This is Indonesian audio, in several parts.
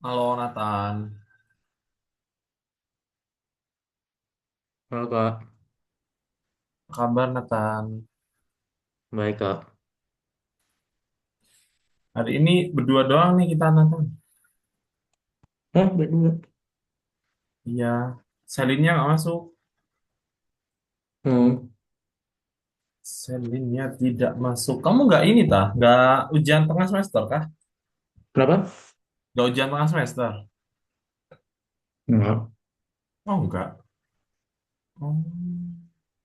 Halo Nathan, Halo Kak, apa kabar Nathan? baik Kak. Hari ini berdua doang nih kita Nathan. Hah, baik juga. Iya, Selinnya nggak masuk. Hmm, Selinnya tidak masuk. Kamu nggak ini tah? Nggak ujian tengah semester kah? kenapa? Nggak ujian tengah semester? Enggak. Oh enggak. Oh,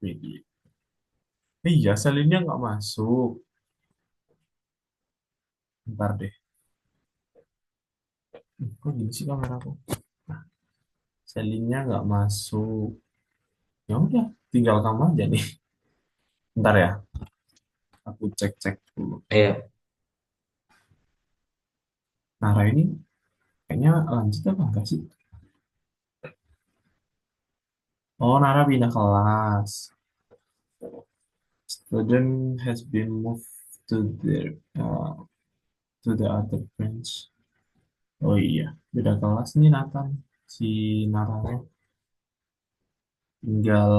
iya. Iya, Selinnya nggak masuk. Bentar deh. Kok gini sih kameraku? Nah, Selinnya nggak masuk. Ya udah, tinggal kamu aja nih. Bentar ya, aku cek-cek dulu. Iya, Nara ini kayaknya lanjut apa enggak sih? Oh, Nara pindah kelas. Student has been moved to the other branch. Oh iya, beda kelas nih Nathan. Si Naranya tinggal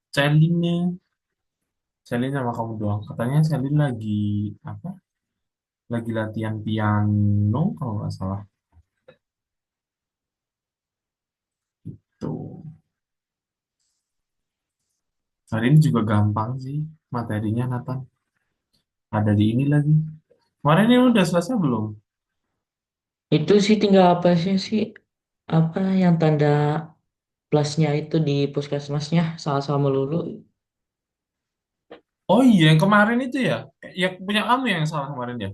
Celinnya. Celin sama kamu doang. Katanya Celin lagi apa? Lagi latihan piano kalau nggak salah. Tuh. Hari ini juga gampang sih materinya Nathan. Ada di ini lagi. Kemarin ini udah selesai belum? itu sih tinggal apa sih apa yang tanda plusnya itu di puskesmasnya sama-sama melulu. Oh iya, yang kemarin itu ya. Yang punya kamu yang salah kemarin ya.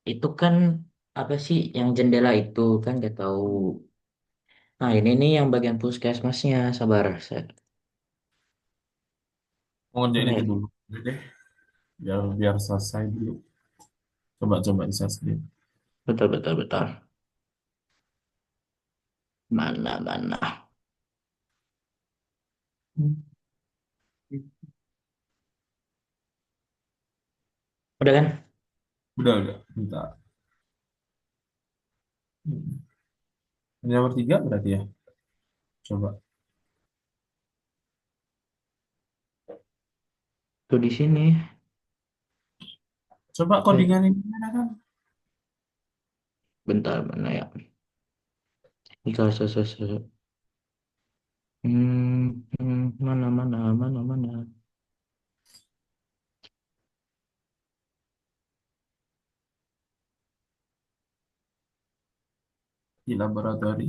Itu kan apa sih yang jendela itu kan gak tahu. Nah ini nih yang bagian puskesmasnya sabar. Mau ngerjain Mana itu ya? dulu. Udah deh, biar biar selesai dulu. Coba-coba diselesaikan. Betul betul betul. Mana mana. Hmm. Udah kan? Udah, bentar. Hmm. Hanya bertiga berarti ya? Coba. Tuh di sini. Coba Eh, codingan ini gimana kan? bentar mana ya? Bentar, mana mana mana mana. Di laboratori.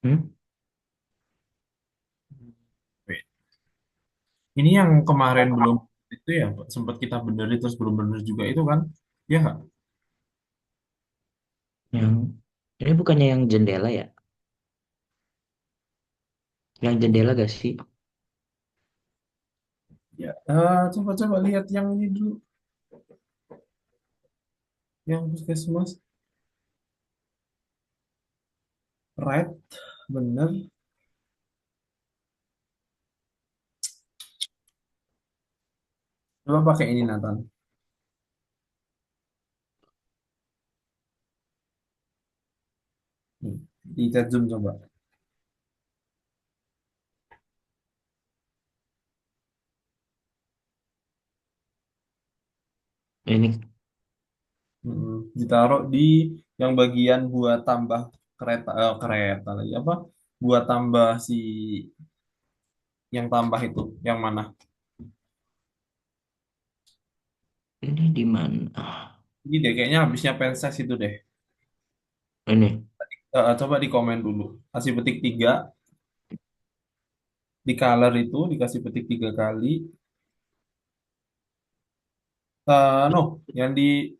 Hmm? Wait. Ini yang kemarin belum itu ya, sempat kita benerin terus belum bener juga itu kan? Ya nggak? Yang ini bukannya yang jendela ya? Yang jendela gak sih? Ya. Coba-coba lihat yang ini dulu. Yang puskesmas. Right. Bener. Coba pakai ini Nathan. Nih, di chat Zoom coba. Ini Ditaruh di yang bagian buat tambah kereta lagi apa? Buat tambah si yang tambah itu, yang mana? ini di mana? Ini deh, kayaknya habisnya penses itu deh. Ini. Coba di komen dulu. Kasih petik tiga. Di color itu dikasih petik tiga kali. No, yang di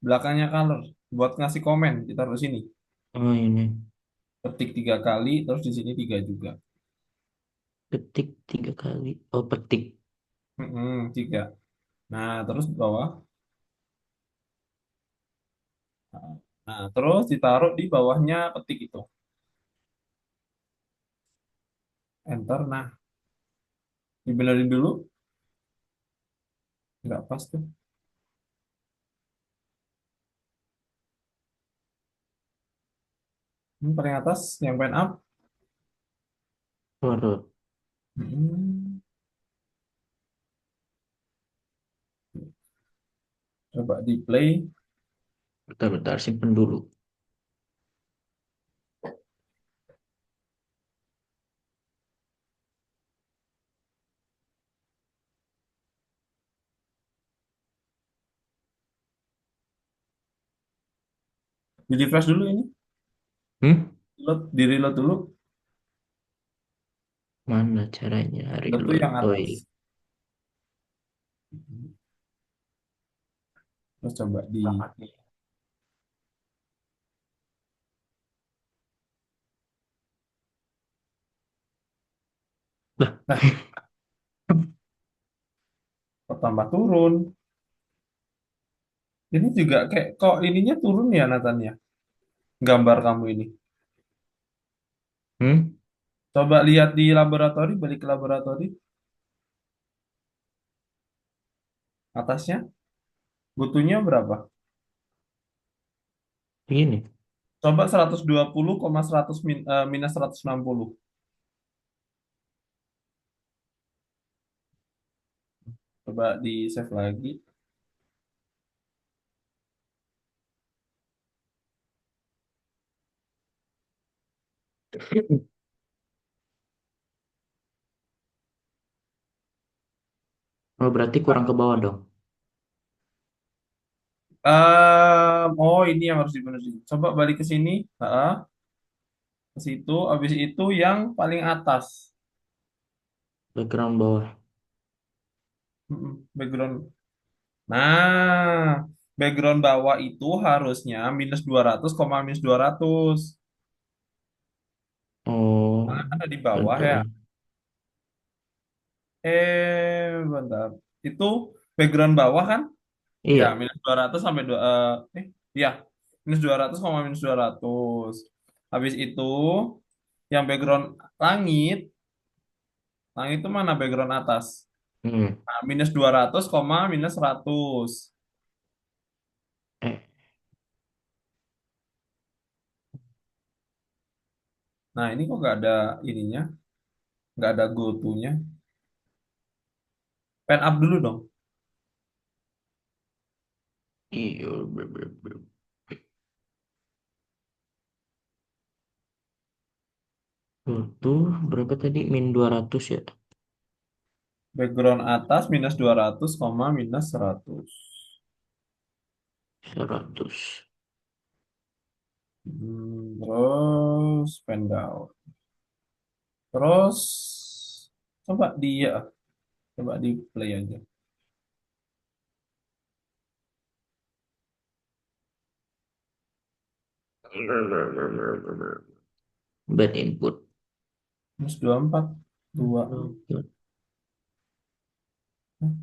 belakangnya color. Buat ngasih komen, kita taruh sini. Oh ini. Petik tiga kali, terus di sini tiga juga. Ketik 3 kali. Oh petik. Tiga. Nah, terus di bawah. Nah, terus ditaruh di bawahnya petik itu. enter. Nah, dibenerin dulu. Nggak pas tuh. Ini paling atas yang pen up. Waduh, Hmm, coba di play. bentar-bentar simpen dulu. Di refresh dulu ini. Hmm? Di reload dulu. Mana caranya Reload tuh reload? yang Oh atas. iya. Terus coba di Lah, nah, kok tambah turun. Ini juga kayak kok ininya turun ya Nathan ya. Gambar kamu ini. hmm? Coba lihat di laboratori, balik ke laboratori atasnya. Butuhnya berapa? Begini. Coba 120,100 minus 160. Coba di save lagi. Oh berarti kurang ke bawah dong. Oh ini yang harus dibenerin. Coba balik ke sini, ke situ. Habis itu yang paling atas. Background bawah. Background. Nah, background bawah itu harusnya minus 200, minus 200. Oh, Ada di bawah ya. bentar. Bentar. Itu background bawah kan? Ya, Iya. minus 200 sampai ya, minus 200, minus 200. Habis itu yang background langit, langit itu mana background atas? Hmm. Nah, minus 200, minus 100. Eh, Nah, ini kok nggak ada ininya, nggak ada go to-nya. Pen up dulu dong. iya. Tuh, berapa tadi? Min 200 ya? Background atas minus 200, minus 100. 100. Terus pen down. Terus coba coba di play aja. Bad input. Minus 24, 2. Download.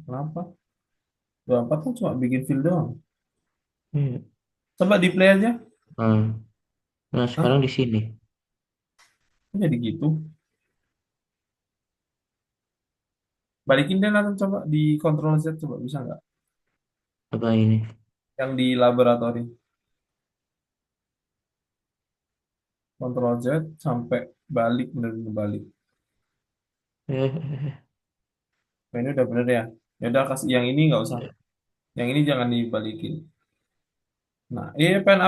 Kenapa? 24 kan cuma bikin file doang. Iya. Coba di play aja. Nah, nah, Hah? sekarang di sini. Kok jadi gitu? Balikin deh nanti coba di Ctrl Z coba bisa nggak? Apa ini? Yang di laboratori. Ctrl Z sampai balik bener-bener balik. Eh, Nah, ini udah bener ya. Ya udah kasih yang ini nggak usah. iya. Yang ini jangan dibalikin. Nah, pen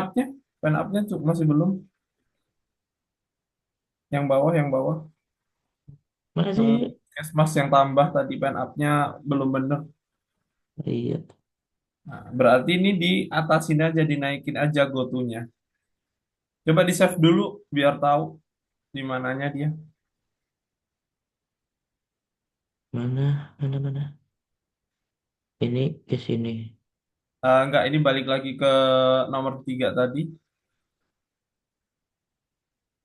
up-nya masih belum. Yang bawah, Mana yang sih? Kesmas yang tambah tadi pen up-nya belum bener. Iya. Nah, berarti ini di atasin aja, dinaikin aja gotunya. Coba di save dulu biar tahu di mananya dia. Mana? Mana, mana? Ini ke sini. Enggak, ini balik lagi ke nomor 3 tadi.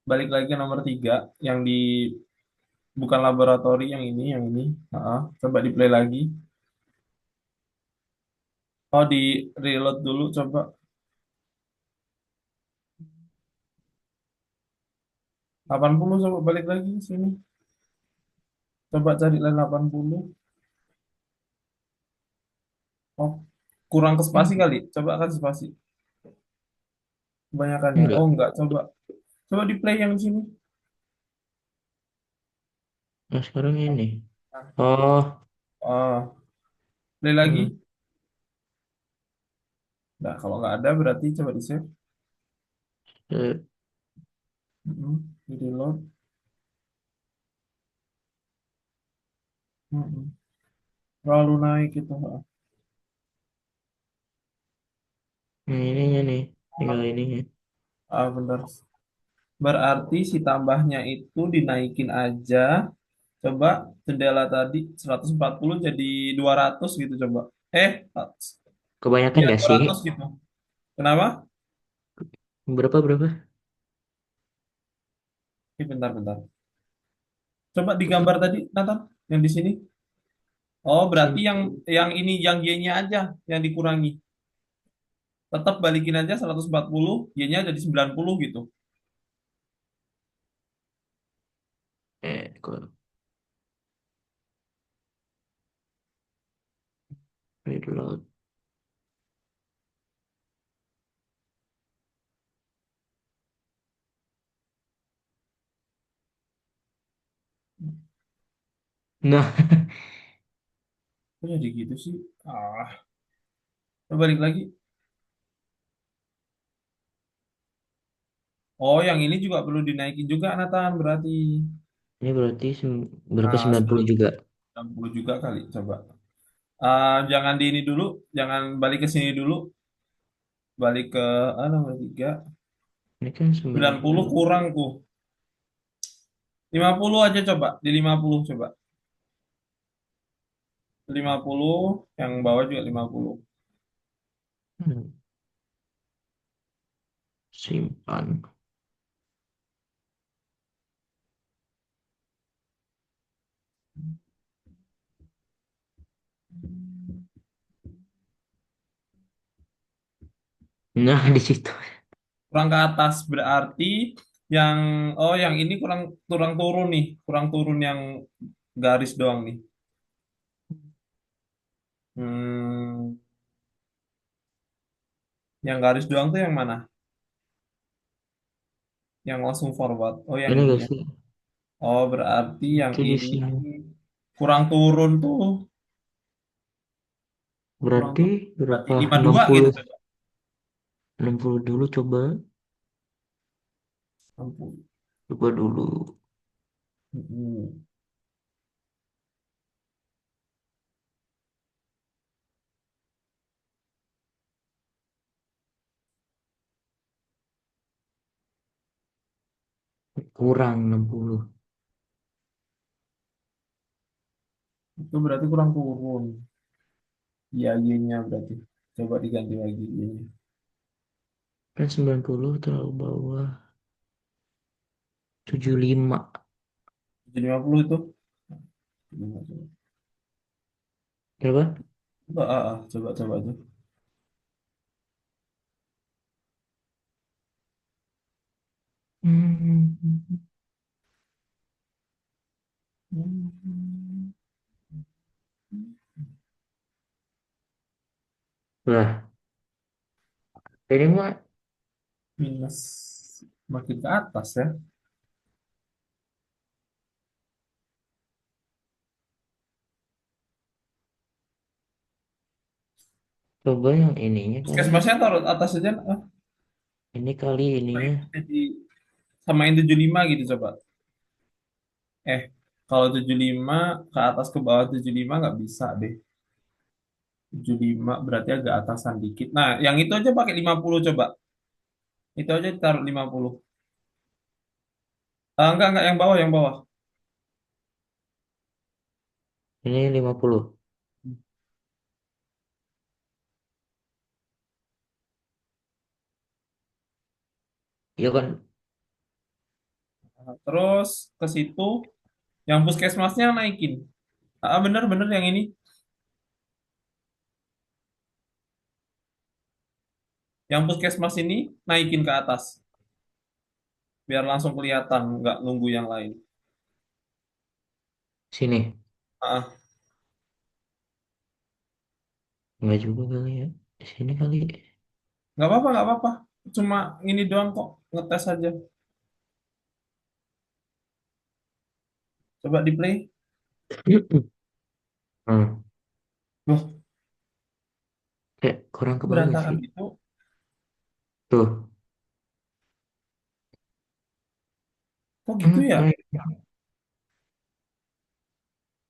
Balik lagi ke nomor 3 yang di bukan laboratori yang ini, yang ini. Coba di play lagi. Oh, di reload dulu coba. 80 coba balik lagi ke sini. Coba cari line 80. Oh, kurang ke spasi Hmm, kali. Coba kan spasi. Kebanyakan ya. enggak. Oh, enggak. Coba. Coba di play yang di sini. Nah, sekarang ini. Nah, Oh, oh, play hmm. lagi. Nah, kalau nggak ada berarti coba di save. Eh, Di reload. Terlalu naik itu. Nah, ininya nih. Tinggal ininya. Benar. Berarti si tambahnya itu dinaikin aja. Coba jendela tadi 140 jadi 200 gitu coba. Eh, Kebanyakan ya gak dua sih? ratus gitu. Kenapa? Berapa, berapa? Bentar, bentar. Coba digambar tadi, Nathan, yang di sini. Oh, berarti Sim. yang ini yang Y-nya aja yang dikurangi. Tetap balikin aja 140, Y-nya jadi 90 gitu. Kok reload. Nah, Kok jadi gitu sih? Ah, coba balik lagi. Oh, yang ini juga perlu dinaikin juga, Nathan, berarti. ini berarti berapa, Nah, 90 juga. 90 juga kali, coba. Jangan di ini dulu, jangan balik ke sini dulu, balik ke nomor 3. Ini kan 90 90. kurang tuh. 50 aja coba, di 50 coba. 50 yang bawah juga 50. Hmm, simpan. Nah, di situ. Kurang ke atas berarti yang yang ini kurang kurang turun nih, kurang turun yang garis doang nih. Hmm, yang garis doang tuh yang mana? Yang langsung forward. Oh, yang Ini ini gak ya. sih? Oh, berarti yang Itu di ini sini. kurang turun tuh. Kurang Berarti turun. Berarti berapa? 52 gitu 60. coba. 60 dulu coba. 60. Coba dulu. Hmm, Kurang 60. itu berarti kurang turun. Iya, Y-nya berarti. Coba diganti lagi Y-nya. Kan 90 terlalu bawah. 75. Jadi 50 itu. Berapa? Coba, coba, coba aja. Hmm. Lah, ini mah Minus makin ke atas ya. coba yang ininya kali. Puskesmasnya taruh atas aja. Ini kali ininya. Itu jadi samain 75 gitu coba. Eh, kalau 75 ke atas ke bawah 75 nggak bisa deh. 75 berarti agak atasan dikit. Nah, yang itu aja pakai 50 coba. Itu aja ditaruh 50. Enggak, yang bawah, yang bawah. Ini 50. Iya kan? Nah, terus ke situ, yang puskesmasnya naikin. Bener-bener yang ini. Yang puskesmas ini naikin ke atas. Biar langsung kelihatan, nggak nunggu yang lain. Sini. Ah, Enggak juga kali ya. Di sini kali. nggak apa-apa, nggak apa-apa. Cuma ini doang kok, ngetes aja. Coba di play. Hmm. Loh, Kayak kurang ke bawah berantakan sih. gitu. Tuh. Kok gitu ya? Naik.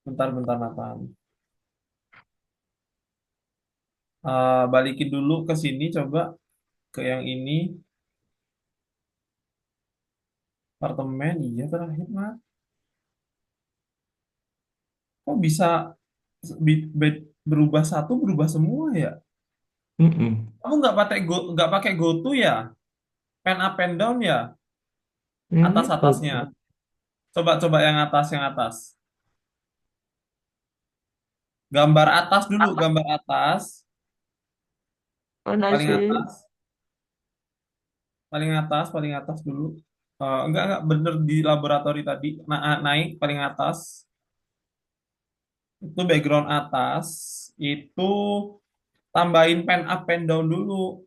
Bentar-bentar Nathan. Balikin dulu ke sini, coba ke yang ini. Apartemen, iya terakhir mah. Kok bisa berubah satu, berubah semua ya? Mm-mm. Kamu nggak pakai go to ya? Pen up and down ya? Ini Atas atasnya. bagus. Coba yang atas, yang atas. Gambar atas dulu, gambar atas, Mana paling sih? atas, paling atas dulu. Enggak, bener di laboratori tadi. Naik paling atas. Itu background atas. Itu tambahin pen up, pen down dulu.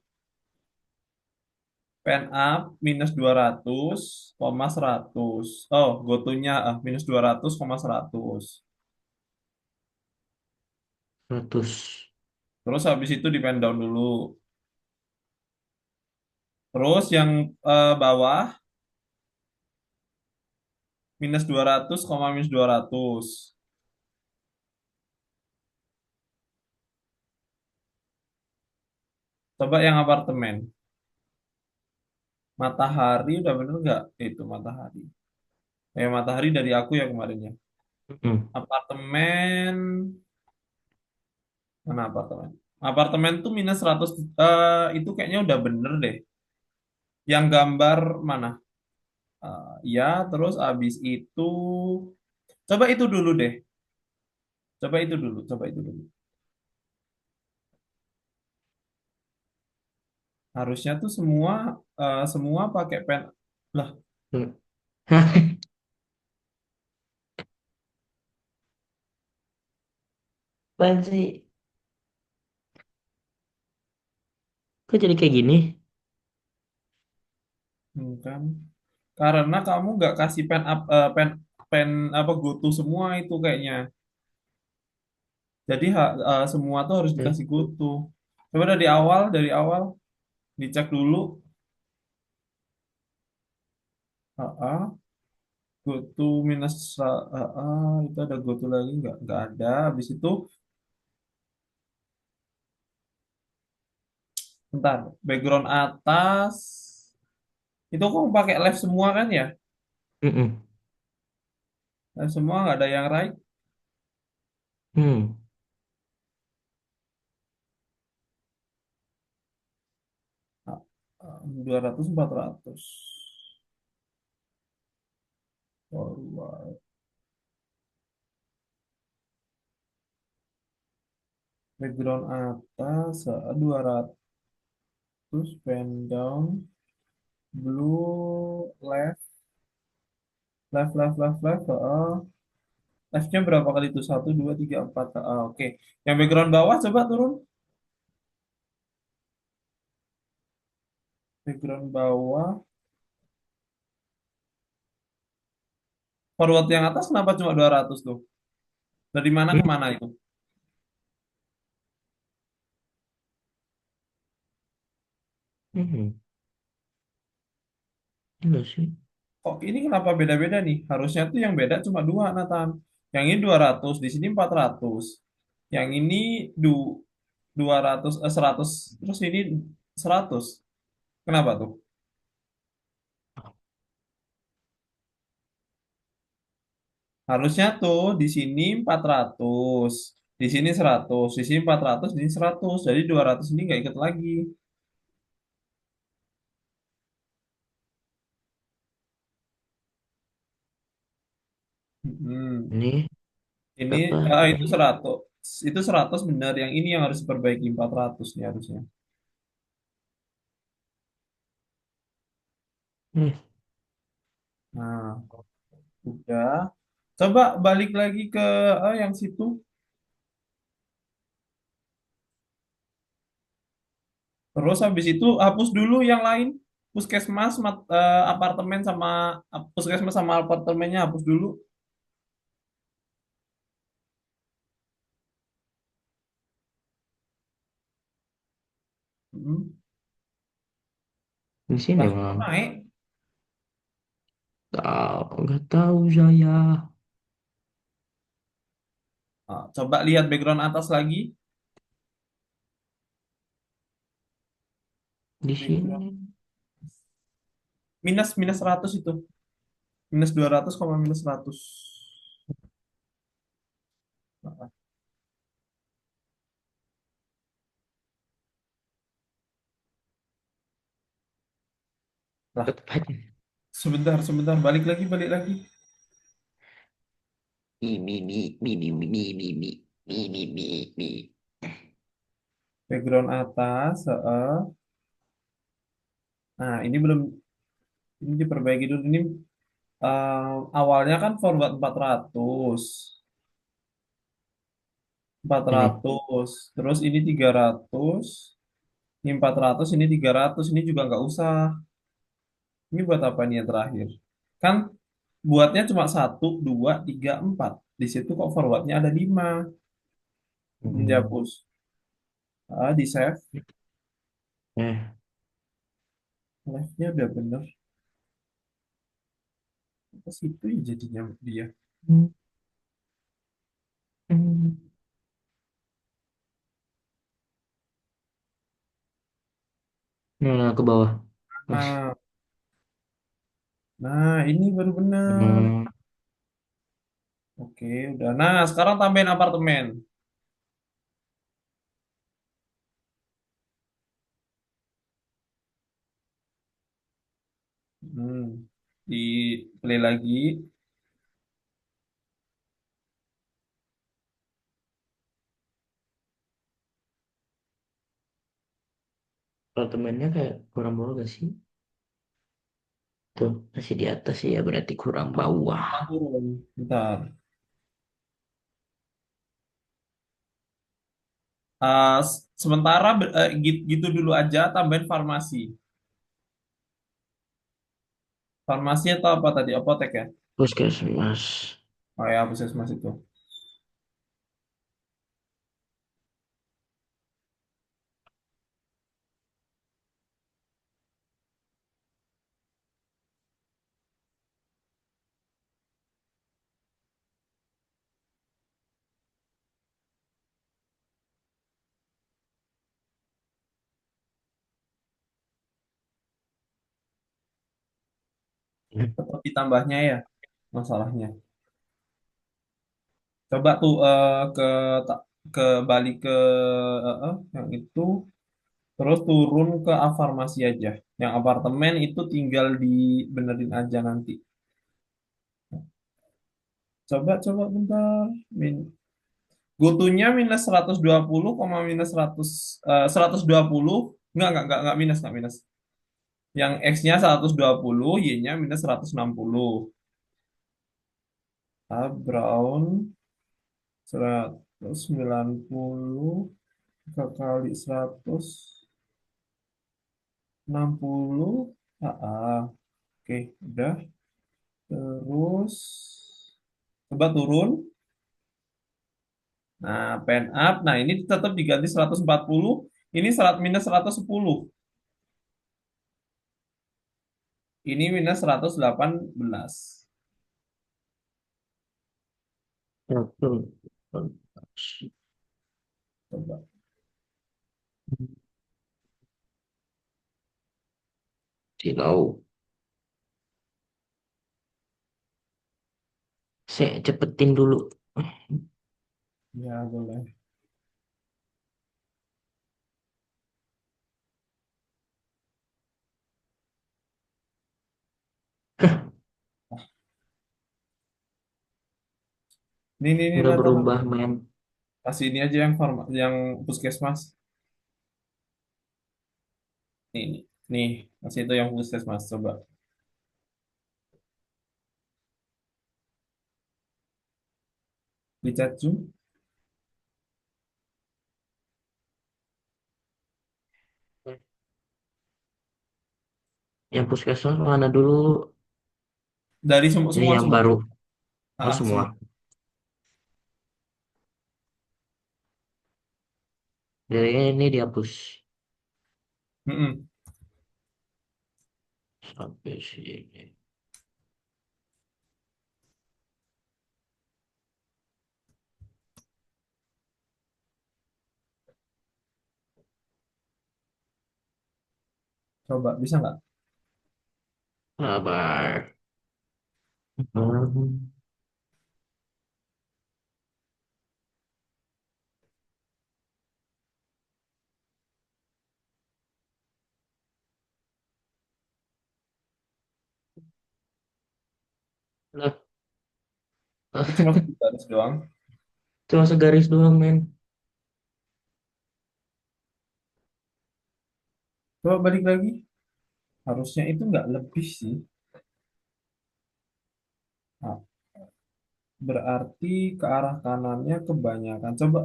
Pen up minus 200, koma 100. Oh, gotonya minus 200, koma 100. 100. Terus habis itu di pen down dulu. Terus yang bawah minus 200, koma minus 200. Coba yang apartemen. Matahari udah bener nggak? Itu matahari. Matahari dari aku ya kemarinnya. Mm-mm. Apartemen, mana apartemen? Apartemen tuh minus 100, itu kayaknya udah bener deh. Yang gambar mana? Ya, terus abis itu, coba itu dulu deh. Coba itu dulu. Harusnya tuh semua pakai pen. Lah, Mm. Apaan sih? Kok jadi kayak gini? kan? Karena kamu nggak kasih pen apa goto semua itu kayaknya. Jadi semua tuh harus Eh, dikasih goto. Coba dari awal dicek dulu. Ah, goto minus itu ada goto lagi nggak? Nggak ada. Habis itu, bentar, background atas itu kamu pakai left semua kan ya? mm-mm. Left semua nggak ada yang right. Hmm. 200, 400. Forward. Background atas 200, pen down, blue, left. Leftnya berapa kali itu? Satu, dua, tiga, empat. Oke. Yang background bawah coba turun. Background bawah. Forward yang atas kenapa cuma 200 tuh? Dari mana ke Hmm. mana itu? Hmm. Enggak sih. Kok ini kenapa beda-beda nih? Harusnya tuh yang beda cuma dua, Nathan. Yang ini 200, di sini 400. Yang ini du 200, 100, terus ini 100. Kenapa tuh? Harusnya tuh di sini 400, di sini 100, di sini 400, di sini 100. Jadi 200 ini nggak ikut lagi. Hmm. Ini Ini berapa? itu Ini. 100. Itu 100 benar. Yang ini yang harus diperbaiki 400 nih harusnya. Hmm. Nah, udah. Coba balik lagi ke yang situ. Terus habis itu hapus dulu yang lain. Puskesmas, apartemen sama puskesmas sama apartemennya hapus dulu. Hmm. Di sini Lah, kok bang. naik. Tahu, nggak tahu saya. Coba lihat background atas lagi. Di Background. sini. Minus minus 100 itu. Minus 200 koma minus 100. Nah, lah, Tetap aja. sebentar, sebentar. Balik lagi, balik lagi. Mi, mi, mi, mi, mi, mi, mi, mi, mi, mi, mi, mi, mi. Background atas. Nah, ini belum, ini diperbaiki dulu. Ini awalnya kan forward 400, empat Ini. ratus. Terus ini 300, ini 400, ini 300. Ini juga nggak usah. Ini buat apa nih yang terakhir? Kan buatnya cuma satu, dua, tiga, empat. Di situ kok forwardnya ada 5. Ini Hmm. dihapus. Di save. Eh. Live-nya udah bener. Ke situ ya jadinya dia. Hmm. Hmm. Nah, ke bawah. Mas. Nah, nah ini baru bener. Hmm. Oke, udah. Nah, sekarang tambahin apartemen. Hmm. Di play lagi. Apartemennya kayak kurang bawah gak sih? Tuh, masih di atas ya, berarti kurang bawah. Turun. Bentar. Sementara gitu dulu aja, tambahin farmasi. Farmasi atau apa tadi? Apotek ya? Puskesmas. Oh ya, puskesmas itu. Hmm. Tetap ditambahnya ya, masalahnya. Coba tuh ke balik ke yang itu, terus turun ke farmasi aja. Yang apartemen itu tinggal dibenerin aja nanti. Coba bentar. Gotonya minus 120, minus 120. Enggak minus, enggak minus. Yang X-nya 120, Y-nya minus 160. Brown 190 kali 160. Oke, udah. Terus coba turun. Nah, pen up. Nah, ini tetap diganti 140. Ini minus 110. Ini minus 118. Satu. Coba. Silau. Saya cepetin dulu. Ya, boleh. Ini Nggak nonton. berubah, men. Kasih ini aja yang puskesmas. Nih, kasih itu yang puskesmas. Coba. di chat Zoom. Yang puskesmas mana dulu? Dari semua Ini semua yang semua. baru. Oh, semua. Semua. Dari ini dihapus. Mm-mm. Sampai sini. Coba bisa nggak? Sabar. Hmm. Lah, Itu cuma sebaris doang. cuma segaris doang, men. Coba balik lagi. Harusnya itu nggak lebih sih. Nah, berarti ke arah kanannya kebanyakan. Coba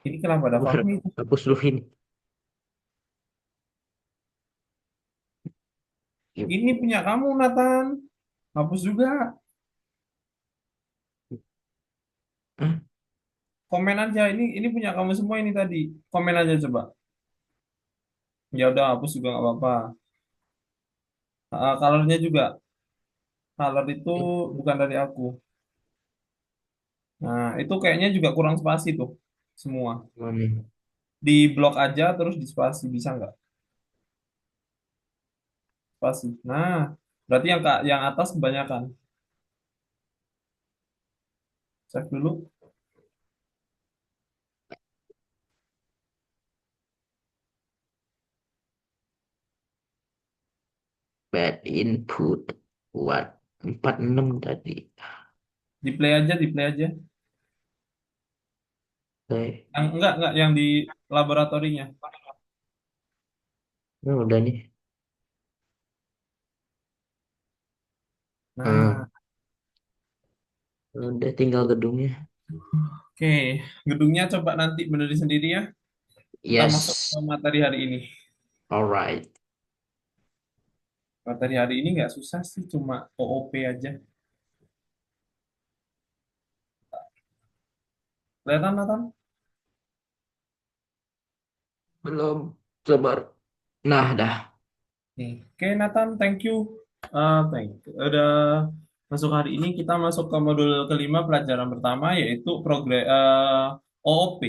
ini kenapa ada Fahmi? Hapus dulu ini. Ini punya kamu, Nathan. Hapus juga. Hah? Komen aja. Ini punya kamu semua ini tadi. Komen aja coba. Ya udah hapus juga nggak apa-apa. Colornya juga. Color itu bukan dari aku. Nah, itu kayaknya juga kurang spasi tuh. Semua. Mana? Di blok aja terus di spasi. Bisa nggak? Spasi. Nah, berarti yang atas kebanyakan. Save dulu. Bad input. What? 46 tadi. Di play aja. Oke. Yang enggak yang di laboratorinya. Ini udah nih. Nah, Hmm. Udah tinggal gedungnya. oke. Gedungnya coba nanti berdiri sendiri ya. Kita masuk ke Yes. materi hari ini. Alright. Materi hari ini nggak susah sih, cuma OOP aja. Kelihatan, Nathan? Belum. Sabar. Nah, dah. Oke, Nathan, thank you. Thank you. Udah masuk hari ini, kita masuk ke modul kelima pelajaran pertama, yaitu OOP,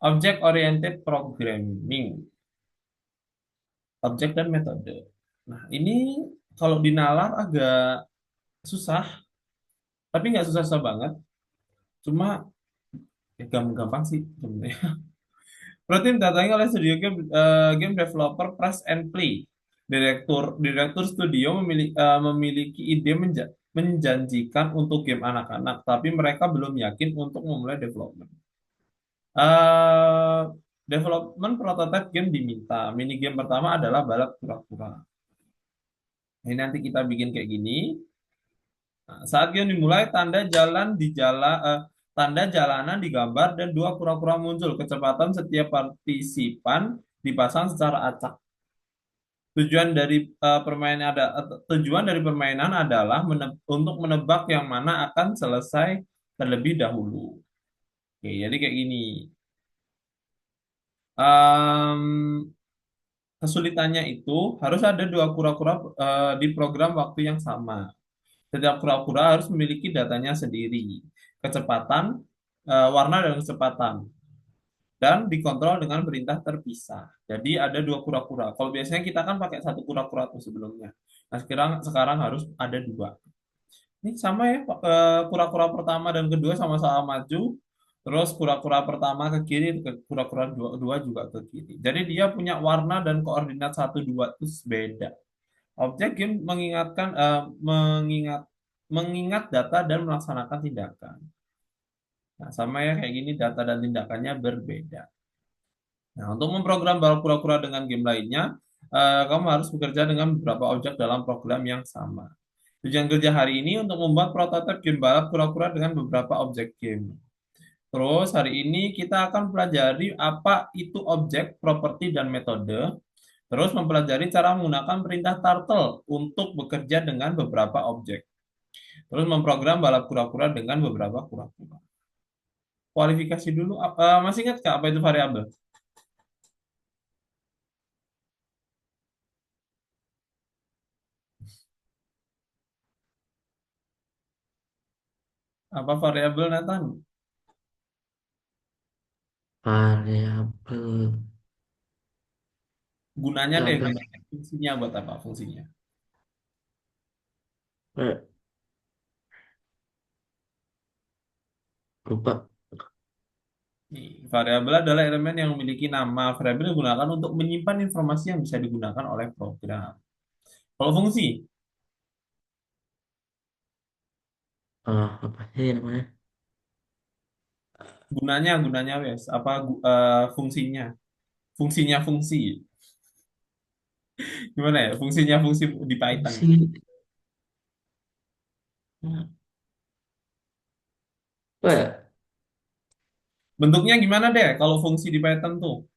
Object Oriented Programming, objek dan metode. Nah, ini kalau dinalar agak susah, tapi nggak susah-susah banget. Cuma ya, gampang-gampang sih sebenarnya. Protein datangnya oleh studio game developer Press and Play. Direktur studio memiliki ide menjanjikan untuk game anak-anak, tapi mereka belum yakin untuk memulai development. Eh, Development prototype game diminta. Mini game pertama adalah balap kura-kura. Ini nanti kita bikin kayak gini. Nah, saat game dimulai, tanda jalanan digambar dan dua kura-kura muncul. Kecepatan setiap partisipan dipasang secara acak. Tujuan dari permainan adalah untuk menebak yang mana akan selesai terlebih dahulu. Oke, jadi kayak gini. Em, Kesulitannya itu harus ada dua kura-kura di program waktu yang sama. Setiap kura-kura harus memiliki datanya sendiri, kecepatan, warna dan kecepatan, dan dikontrol dengan perintah terpisah. Jadi ada dua kura-kura. Kalau biasanya kita kan pakai satu kura-kura tuh sebelumnya. Nah sekarang sekarang harus ada dua. Ini sama ya, kura-kura pertama dan kedua sama-sama maju. Terus kura-kura pertama ke kiri, kura-kura dua juga ke kiri. Jadi dia punya warna dan koordinat satu dua itu beda. Objek game mengingat data dan melaksanakan tindakan. Nah, sama ya kayak gini data dan tindakannya berbeda. Nah, untuk memprogram balap kura-kura dengan game lainnya, kamu harus bekerja dengan beberapa objek dalam program yang sama. Tujuan kerja hari ini untuk membuat prototipe game balap kura-kura dengan beberapa objek game. Terus hari ini kita akan pelajari apa itu objek, properti, dan metode. Terus mempelajari cara menggunakan perintah turtle untuk bekerja dengan beberapa objek. Terus memprogram balap kura-kura dengan beberapa kura-kura. Kualifikasi dulu. Masih ingat nggak apa itu variabel? Apa variabel Nathan? Variabel Gunanya itu deh, apa? banyak fungsinya buat apa fungsinya? Eh, lupa. Nih, variabel adalah elemen yang memiliki nama. Variabel digunakan untuk menyimpan informasi yang bisa digunakan oleh program. Kalau fungsi, Apa sih namanya? gunanya wes. Apa fungsinya? Fungsinya fungsi. Gimana ya? Fungsinya fungsi di Python. Fungsi. Apa ya? Bentuknya gimana deh kalau fungsi di Python tuh?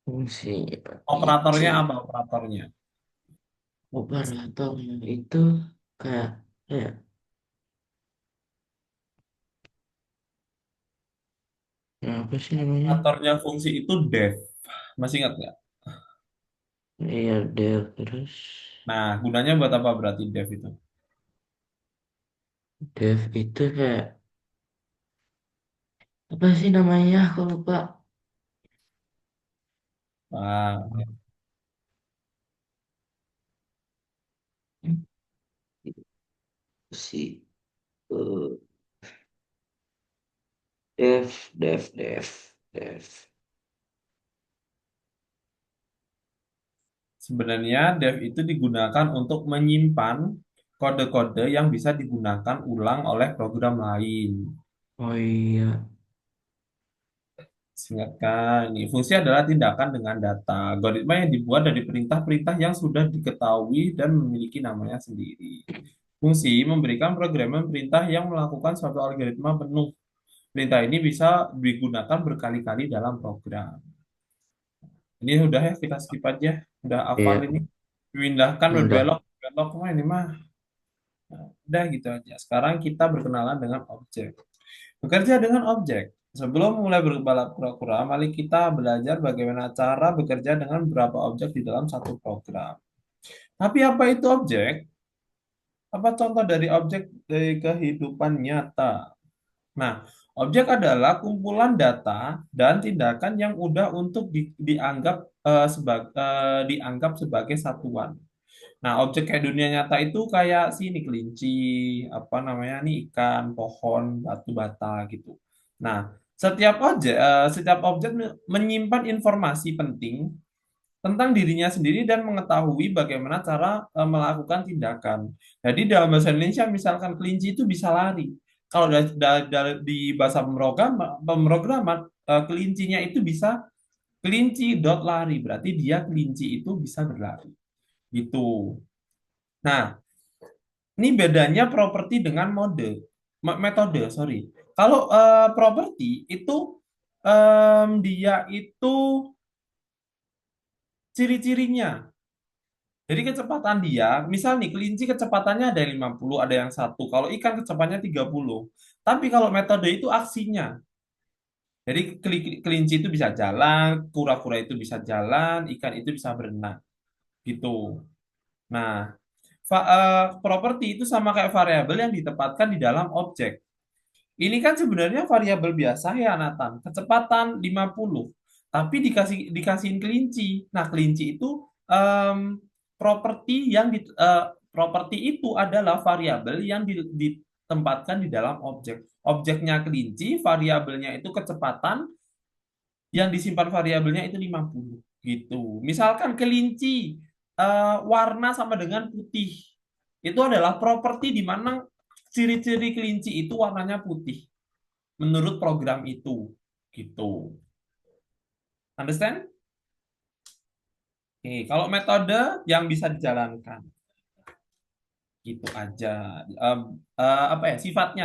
Fungsi Operatornya itu apa operatornya? operator itu kayak ya apa sih namanya? Operatornya fungsi itu def. Masih ingat nggak? Iya del terus Nah, gunanya buat apa berarti def itu? dev itu kayak apa sih namanya? Aku lupa. Wah, Si eh, dev. sebenarnya def itu digunakan untuk menyimpan kode-kode yang bisa digunakan ulang oleh program lain. Oh iya, Ingatkan, ini fungsi adalah tindakan dengan data. Algoritma yang dibuat dari perintah-perintah yang sudah diketahui dan memiliki namanya sendiri. Fungsi memberikan programan perintah yang melakukan suatu algoritma penuh. Perintah ini bisa digunakan berkali-kali dalam program. Ini udah ya, kita skip aja. Udah hafal iya ini. Pindahkan udah. berbelok, belok mah ini mah. Nah, udah gitu aja. Sekarang kita berkenalan dengan objek. Bekerja dengan objek. Sebelum mulai berbalap kura-kura, mari kita belajar bagaimana cara bekerja dengan beberapa objek di dalam satu program. Tapi apa itu objek? Apa contoh dari objek dari kehidupan nyata? Nah, objek adalah kumpulan data dan tindakan yang mudah untuk dianggap sebagai satuan. Nah, objek kayak dunia nyata itu kayak sini kelinci, apa namanya nih ikan, pohon, batu bata gitu. Nah, setiap objek menyimpan informasi penting tentang dirinya sendiri dan mengetahui bagaimana cara melakukan tindakan. Jadi dalam bahasa Indonesia misalkan kelinci itu bisa lari. Kalau di bahasa pemrograman kelincinya itu bisa kelinci dot lari, berarti dia kelinci itu bisa berlari. Gitu. Nah, ini bedanya properti dengan metode, sorry. Kalau properti itu dia itu ciri-cirinya. Jadi kecepatan dia, misal nih kelinci kecepatannya ada yang 50, ada yang satu. Kalau ikan kecepatannya 30. Tapi kalau metode itu aksinya. Jadi kelinci itu bisa jalan, kura-kura itu bisa jalan, ikan itu bisa berenang. Gitu. Nah, properti itu sama kayak variabel yang ditempatkan di dalam objek. Ini kan sebenarnya variabel biasa ya Nathan, kecepatan 50. Tapi dikasihin kelinci. Nah, kelinci itu em, properti properti itu adalah variabel yang ditempatkan di dalam objek. Objeknya kelinci, variabelnya itu kecepatan, yang disimpan variabelnya itu 50 gitu. Misalkan kelinci warna sama dengan putih. Itu adalah properti di mana ciri-ciri kelinci itu warnanya putih menurut program itu gitu. Understand? Oke, kalau metode yang bisa dijalankan, gitu aja. Em, apa ya, sifatnya.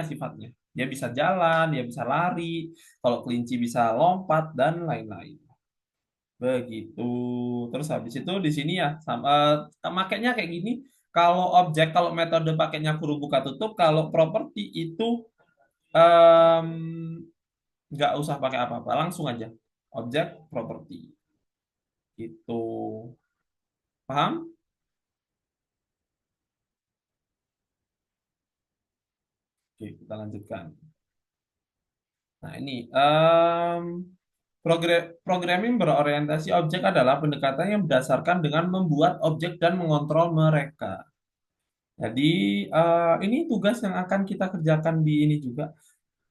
Dia bisa jalan, dia bisa lari, kalau kelinci bisa lompat, dan lain-lain. Begitu. Terus habis itu di sini ya, sama, makanya kayak gini, kalau metode pakainya kurung buka tutup, kalau properti itu em, nggak usah pakai apa-apa, langsung aja. Objek, properti. Gitu. Paham? Oke, kita lanjutkan. Nah, ini programming berorientasi objek adalah pendekatan yang berdasarkan dengan membuat objek dan mengontrol mereka. Jadi, ini tugas yang akan kita kerjakan di ini juga.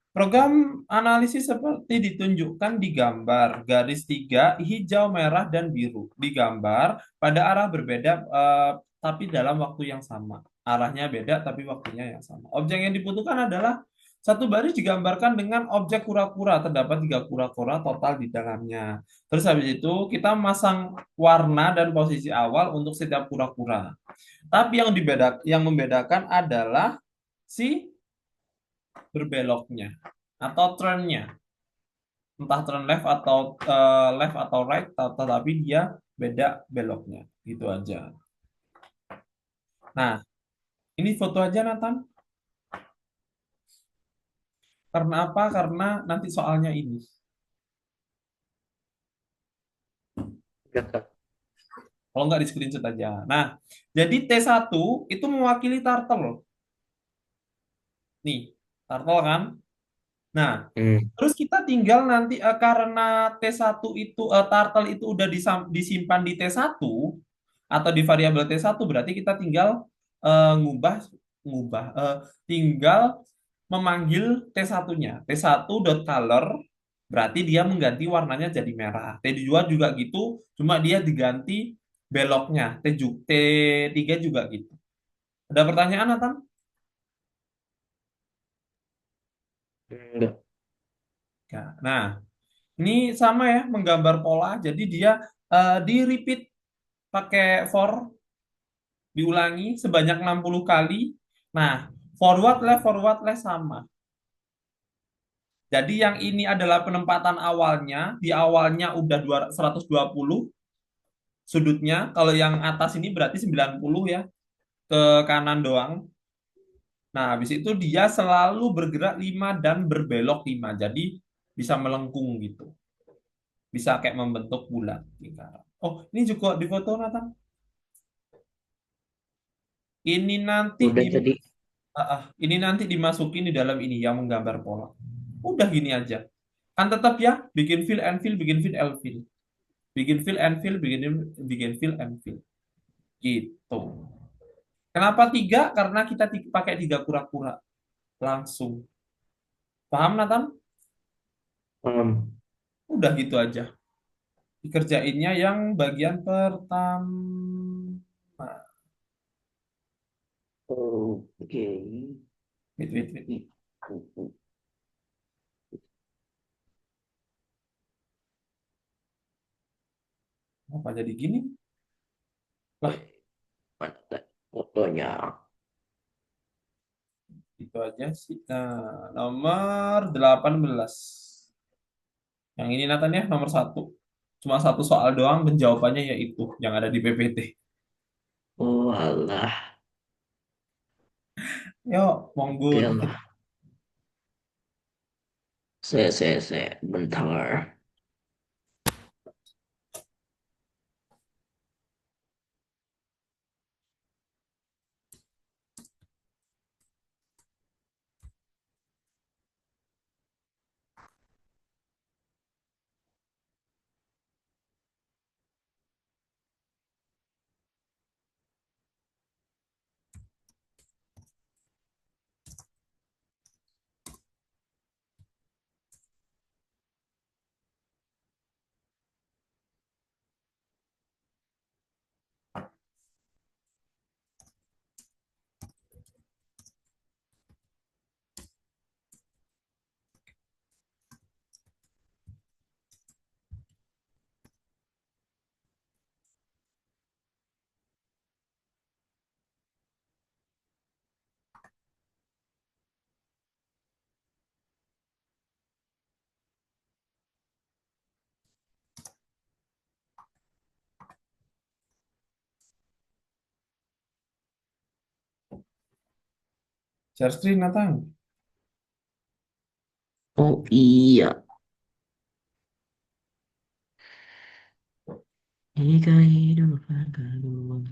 Program analisis seperti ditunjukkan di gambar, garis tiga, hijau, merah, dan biru. Di gambar, pada arah berbeda, tapi dalam waktu yang sama. Arahnya beda, tapi waktunya yang sama. Objek yang dibutuhkan adalah satu baris digambarkan dengan objek kura-kura. Terdapat tiga kura-kura total di dalamnya. Terus habis itu, kita masang warna dan posisi awal untuk setiap kura-kura. Tapi yang membedakan adalah si berbeloknya atau turnnya, entah turn left atau right, tetapi dia beda beloknya, gitu aja. Nah, ini foto aja Nathan. Karena apa? Karena nanti soalnya ini. Ya, Kak. Kalau nggak di screenshot aja. Nah, jadi T1 itu mewakili turtle. Nih, turtle kan? Nah, Hmm. terus kita tinggal nanti, karena T1 itu, turtle itu udah disimpan di T1 atau di variabel T1, berarti kita tinggal ngubah ngubah tinggal memanggil T1-nya. T1.color berarti dia mengganti warnanya jadi merah. T2 juga gitu, cuma dia diganti beloknya. T3 juga gitu. Ada pertanyaan, Nathan? Enggak. Ya. Nah, ini sama ya, menggambar pola. Jadi dia di repeat pakai for, diulangi sebanyak 60 kali. Nah, forward left sama. Jadi yang ini adalah penempatan awalnya. Di awalnya udah 120 sudutnya. Kalau yang atas ini berarti 90 ya, ke kanan doang. Nah, habis itu dia selalu bergerak 5 dan berbelok 5. Jadi bisa melengkung gitu. Bisa kayak membentuk bulat. Oh, ini juga di foto, Nathan. Ini nanti Udah di jadi. ini nanti dimasukin di dalam ini yang menggambar pola. Udah gini aja. Kan tetap ya, bikin fill and fill, bikin fill and fill. Bikin fill and fill, bikin fill and fill. Gitu. Kenapa tiga? Karena kita pakai tiga kura-kura. Langsung. Paham, Nathan? Udah gitu aja. Dikerjainnya yang bagian pertama. Oke. Wait. Apa jadi gini? Lah, Mana tadi fotonya? itu aja sih. Nah, nomor 18. Yang ini Nathan ya, nomor satu. Cuma satu soal doang, penjawabannya yaitu yang ada di PPT. Oh alah. Yuk, monggo Oke dikit. lah. Saya, bentar. Share screen, Nathan. Oh iya, jika hidup kedua,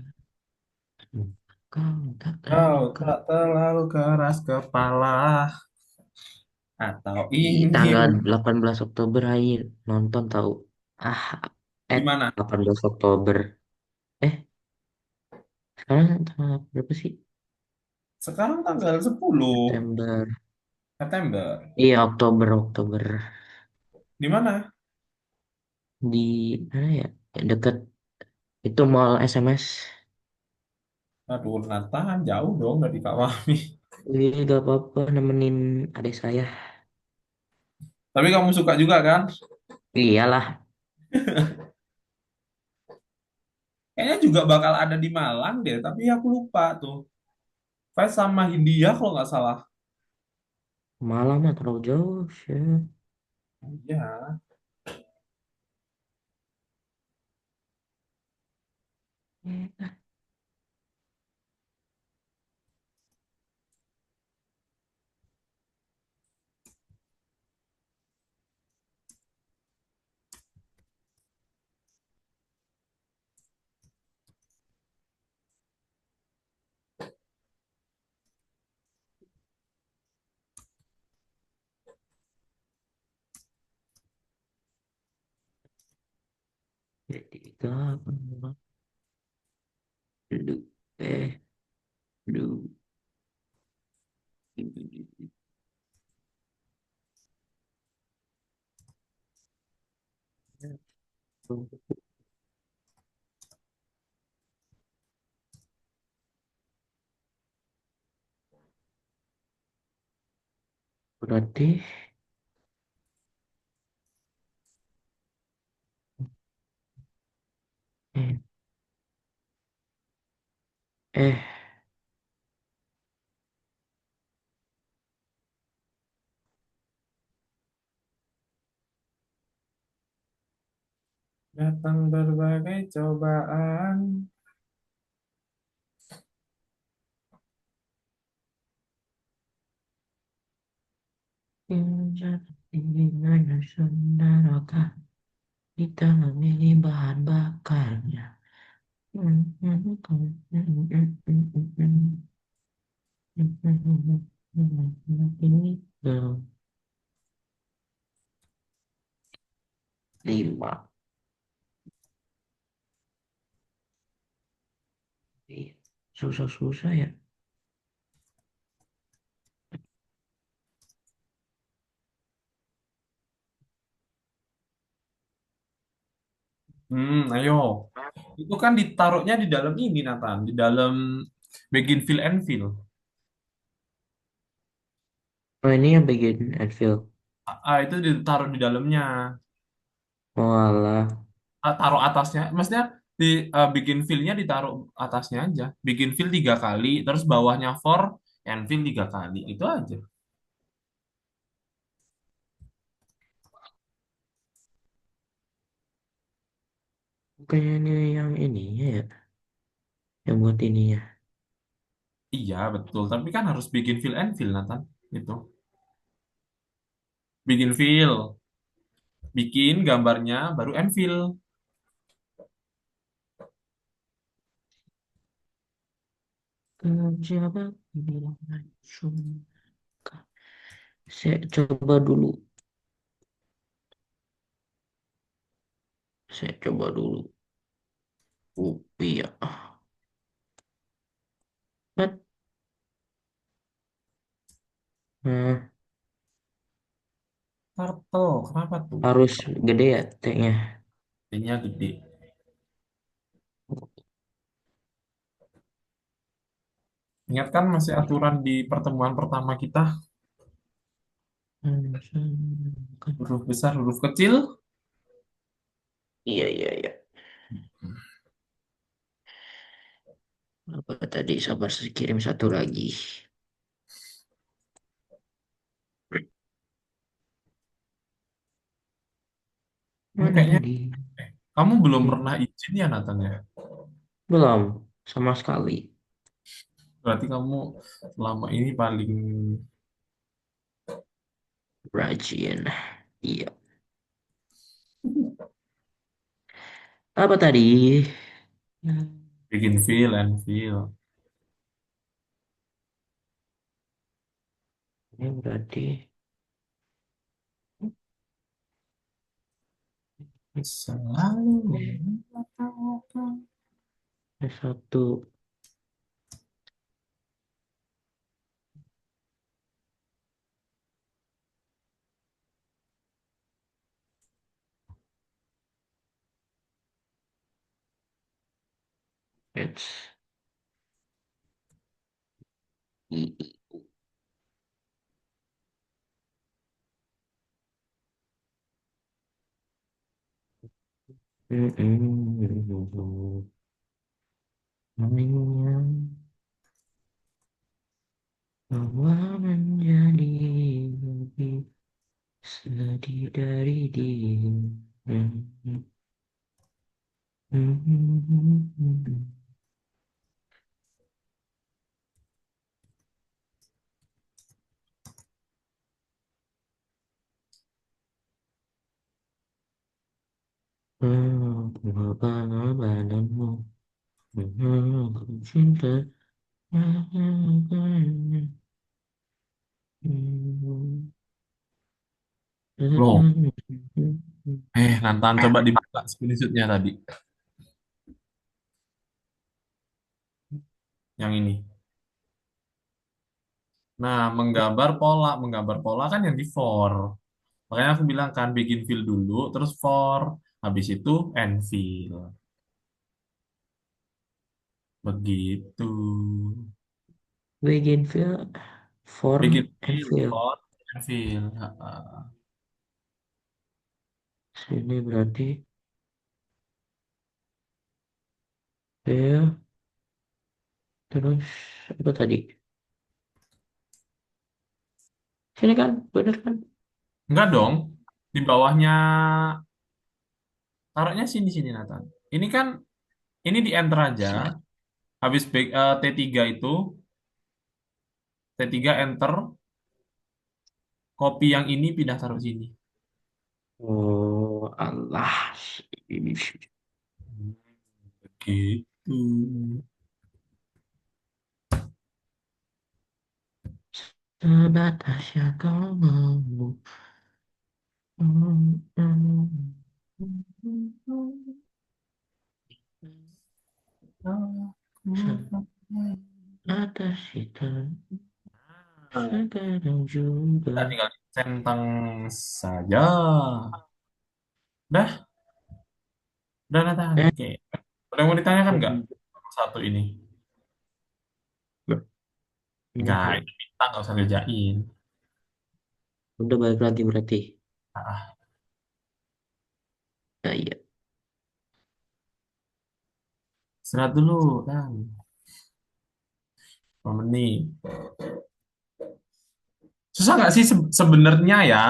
kau tak Kau terluka. tak terlalu keras kepala atau Di tanggal ingin 18 Oktober akhir nonton tahu. Ah, di mana? 18 Oktober. Eh, sekarang tanggal berapa sih? Sekarang tanggal 10 September. September. Iya, Oktober, Oktober. Di mana? Di mana ya? Deket itu mall SMS. Aduh, Nathan jauh dong dari Kak Wahmi. Iya, gak apa-apa nemenin adik saya. Tapi kamu suka juga kan? Iyalah, Kayaknya juga bakal ada di Malang deh, tapi aku lupa tuh. Fest sama Hindia kalau nggak salah. malam mah terlalu jauh sih. Iya. Jadi kapan dulu eh dulu berarti eh eh Datang berbagai cobaan. dengan saudarakah kita memilih bahan bakarnya. Ini lima. Iya. Susah-susah ya. Ayo. Itu kan ditaruhnya di dalam ini, Nathan. Di dalam Begin Feel and Feel. Oh ini yang bagian Anfield. Itu ditaruh di dalamnya. Oh alah. Taruh atasnya. Maksudnya di Begin Feel-nya ditaruh atasnya aja. Begin Feel 3 kali, terus bawahnya for and Feel 3 kali. Itu aja. Kayaknya yang ini ya. Yang buat ini ya. Iya, betul. Tapi kan harus bikin Feel and Feel, Nathan. Itu. Bikin Feel. Bikin gambarnya, baru and Feel. Siapa bilang suka? Saya coba dulu. Saya coba dulu. Iya. But, nah, Turtle. Kenapa tuh? harus gede ya T-nya. T-nya gede. Ingat kan masih aturan di pertemuan pertama kita? Huruf besar, huruf kecil. Iya, iya, iya. Apa tadi sabar saya kirim satu lagi. Kamu Mana kayaknya, lagi? kamu belum Hmm, pernah izin ya, Nathan ya? belum sama sekali. Berarti kamu selama ini paling Rajin. Iya. Apa tadi? Hmm, bikin feel and feel. ini berarti Selalu ini mengatakan. ada satu. It's I. Bahwa menjadi lebih sedih dari dia. Mengapa badanmu aku cinta. Loh, Nantan coba dibuka screenshotnya tadi. Yang ini. Nah, menggambar pola kan yang di for. Makanya aku bilang kan bikin fill dulu, terus for. Habis itu end fill. Begitu. Begin feel, Bikin form and fill, feel. for, end fill. Ha-ha. Sini berarti feel, terus apa tadi? Sini kan, bener kan? Enggak dong. Di bawahnya, taruhnya sini sini Nathan. Ini kan, ini di enter aja. Sini. Habis T3 itu, T3 enter, copy yang ini pindah taruh sini. Oh, Allah. Hmm, begitu. Sebatas yang kau mau. Sebatas itu sekarang juga. Kita tinggal centang saja. Dah, udah Nathan. Eh, Oke. Ada yang mau ditanyakan nggak? Satu ini. Nggak, enggak. itu kita nggak usah kerjain. Udah balik lagi berarti. Ah, Ya, iya. istirahat dulu, kan. 5 menit. Susah nggak sih sebenarnya ya?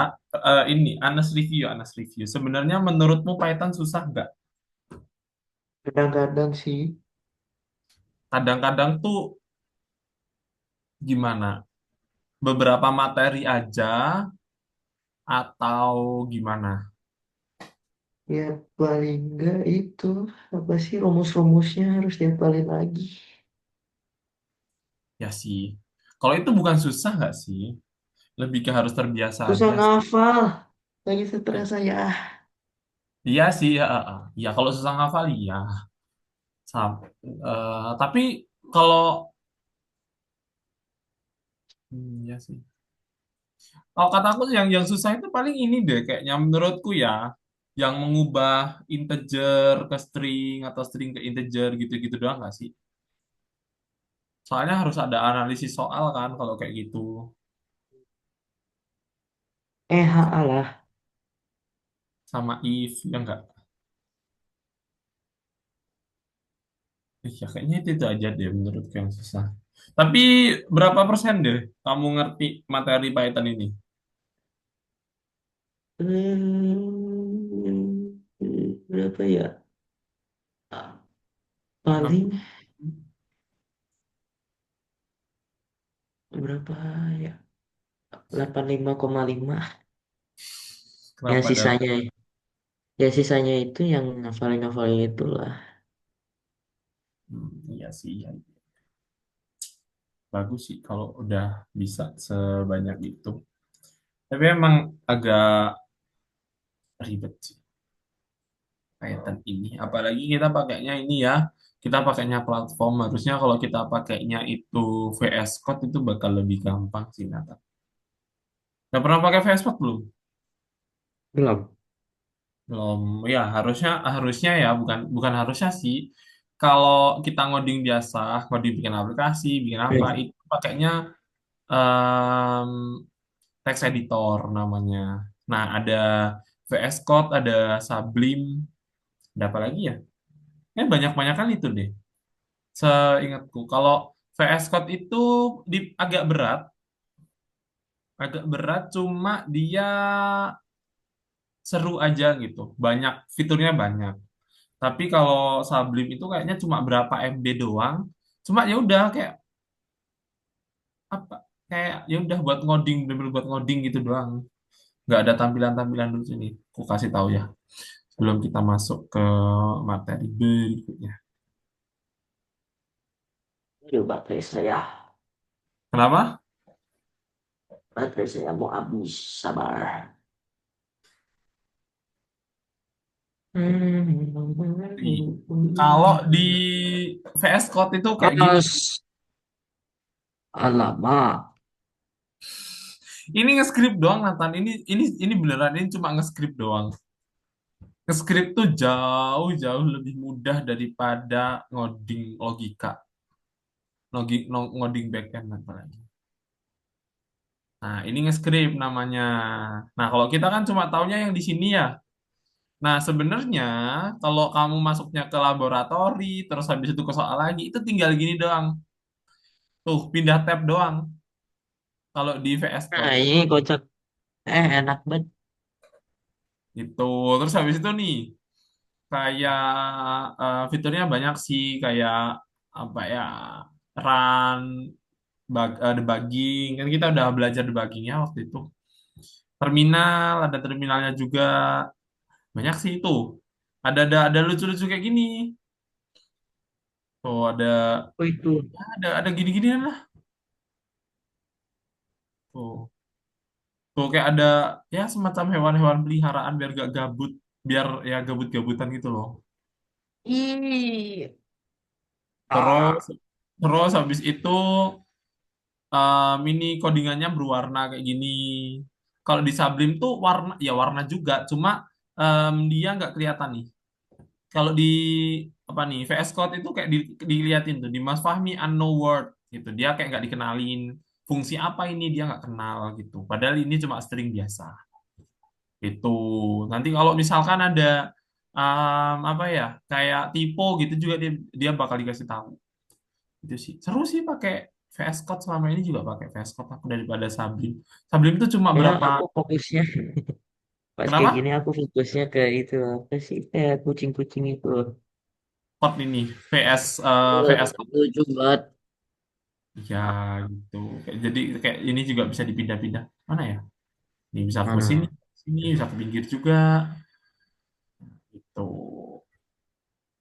Ini Anas review. Sebenarnya menurutmu Python susah nggak? Kadang-kadang sih. Kadang-kadang tuh gimana? Beberapa materi aja atau gimana? Ya paling enggak itu. Apa sih rumus-rumusnya harus dihafalin lagi. Ya sih. Kalau itu bukan susah nggak sih? Lebih ke harus terbiasa Susah aja sih. ngafal. Lagi stres saya. Iya sih, ya. Ya kalau susah ngafal, iya. Tapi kalau ya sih. Kalau kataku yang susah itu paling ini deh, kayaknya menurutku ya, yang mengubah integer ke string atau string ke integer gitu-gitu doang nggak sih? Soalnya harus ada analisis soal kan kalau kayak gitu, HA lah. sama if ya enggak. Ya kayaknya itu aja deh menurutku yang susah. Tapi berapa persen deh kamu ngerti materi Python ini? Berapa ya? Berapa? Paling berapa ya? 85,5. Yang Kenapa ada? sisanya, ya sisanya itu yang ngafalin-ngafalin itulah. Iya sih, iya. Bagus sih kalau udah bisa sebanyak itu. Tapi emang agak ribet sih kaitan ini. Apalagi kita pakainya ini ya, kita pakainya platform. Harusnya kalau kita pakainya itu VS Code itu bakal lebih gampang sih, Nathan. Udah pernah pakai VS Code belum? Belum. Belum. Ya, harusnya harusnya ya, bukan bukan harusnya sih. Kalau kita ngoding biasa, ngoding bikin aplikasi, bikin apa, Eh, itu pakainya em, text editor namanya. Nah, ada VS Code, ada Sublime, ada apa lagi ya? Banyak-banyak kan itu deh. Seingatku, kalau VS Code itu agak berat, cuma dia seru aja gitu. Banyak fiturnya banyak. Tapi kalau Sublime itu kayaknya cuma berapa MB doang. Cuma ya udah kayak apa? Kayak ya udah buat ngoding, bener-bener buat ngoding gitu doang. Nggak ada tampilan-tampilan lucu nih. Aku kasih tahu ya sebelum kita masuk ke materi berikutnya. Aduh, Kenapa? baterai saya mau habis, sabar. Kalau di VS Code itu kayak gini. As, alamak. Ini nge-script doang, Nathan. Ini beneran ini cuma nge-script doang. Nge-script tuh jauh-jauh lebih mudah daripada ngoding logika, ngoding backend apalagi. Nah, ini nge-script namanya. Nah, kalau kita kan cuma taunya yang di sini ya. Nah, sebenarnya kalau kamu masuknya ke laboratori, terus habis itu ke soal lagi, itu tinggal gini doang. Tuh, pindah tab doang. Kalau di VS Nah, Code. ini kocak. Enak banget. Itu. Terus habis itu nih, kayak fiturnya banyak sih, kayak apa ya, run, debugging. Kan kita udah belajar debuggingnya waktu itu. Terminal, ada terminalnya juga. Banyak sih itu. Ada lucu-lucu kayak gini. Tuh Oh itu. ada gini-gini lah. Tuh. Tuh kayak ada ya semacam hewan-hewan peliharaan biar gak gabut, biar ya gabut-gabutan gitu loh. Ih. Terus Ah. terus habis itu ini codingannya berwarna kayak gini. Kalau di Sublime tuh warna ya warna juga, cuma dia nggak kelihatan nih. Kalau di apa nih VS Code itu kayak diliatin tuh di Mas Fahmi unknown word gitu. Dia kayak nggak dikenalin fungsi apa ini dia nggak kenal gitu. Padahal ini cuma string biasa. Itu nanti kalau misalkan ada apa ya kayak typo gitu juga dia bakal dikasih tahu. Itu sih seru sih pakai VS Code, selama ini juga pakai VS Code aku daripada Sublime. Sublime itu cuma Ya, berapa, aku fokusnya pas kayak kenapa? gini aku fokusnya ke itu apa sih kayak kucing-kucing itu. Code ini VS Code Lucu banget. ya gitu. Jadi kayak ini juga bisa dipindah-pindah. Mana ya? Ini bisa ke sini, Mana? sini bisa ke pinggir juga. Itu.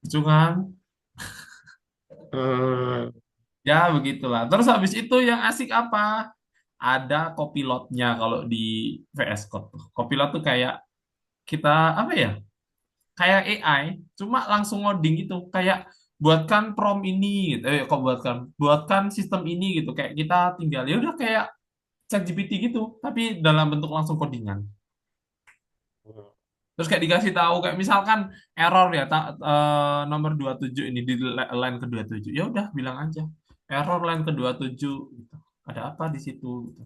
Itu kan? Hmm. Ya begitulah. Terus habis itu yang asik apa? Ada copilotnya kalau di VS Code tuh. Copilot tuh kayak kita apa ya? Kayak AI, cuma langsung ngoding gitu. Kayak buatkan prompt ini gitu. Kok buatkan sistem ini gitu. Kayak kita tinggal ya udah kayak ChatGPT gitu, tapi dalam bentuk langsung codingan. Terus kayak dikasih tahu kayak misalkan error ya nomor 27 ini di line ke 27. Ya udah bilang aja error line ke 27 gitu. Ada apa di situ gitu.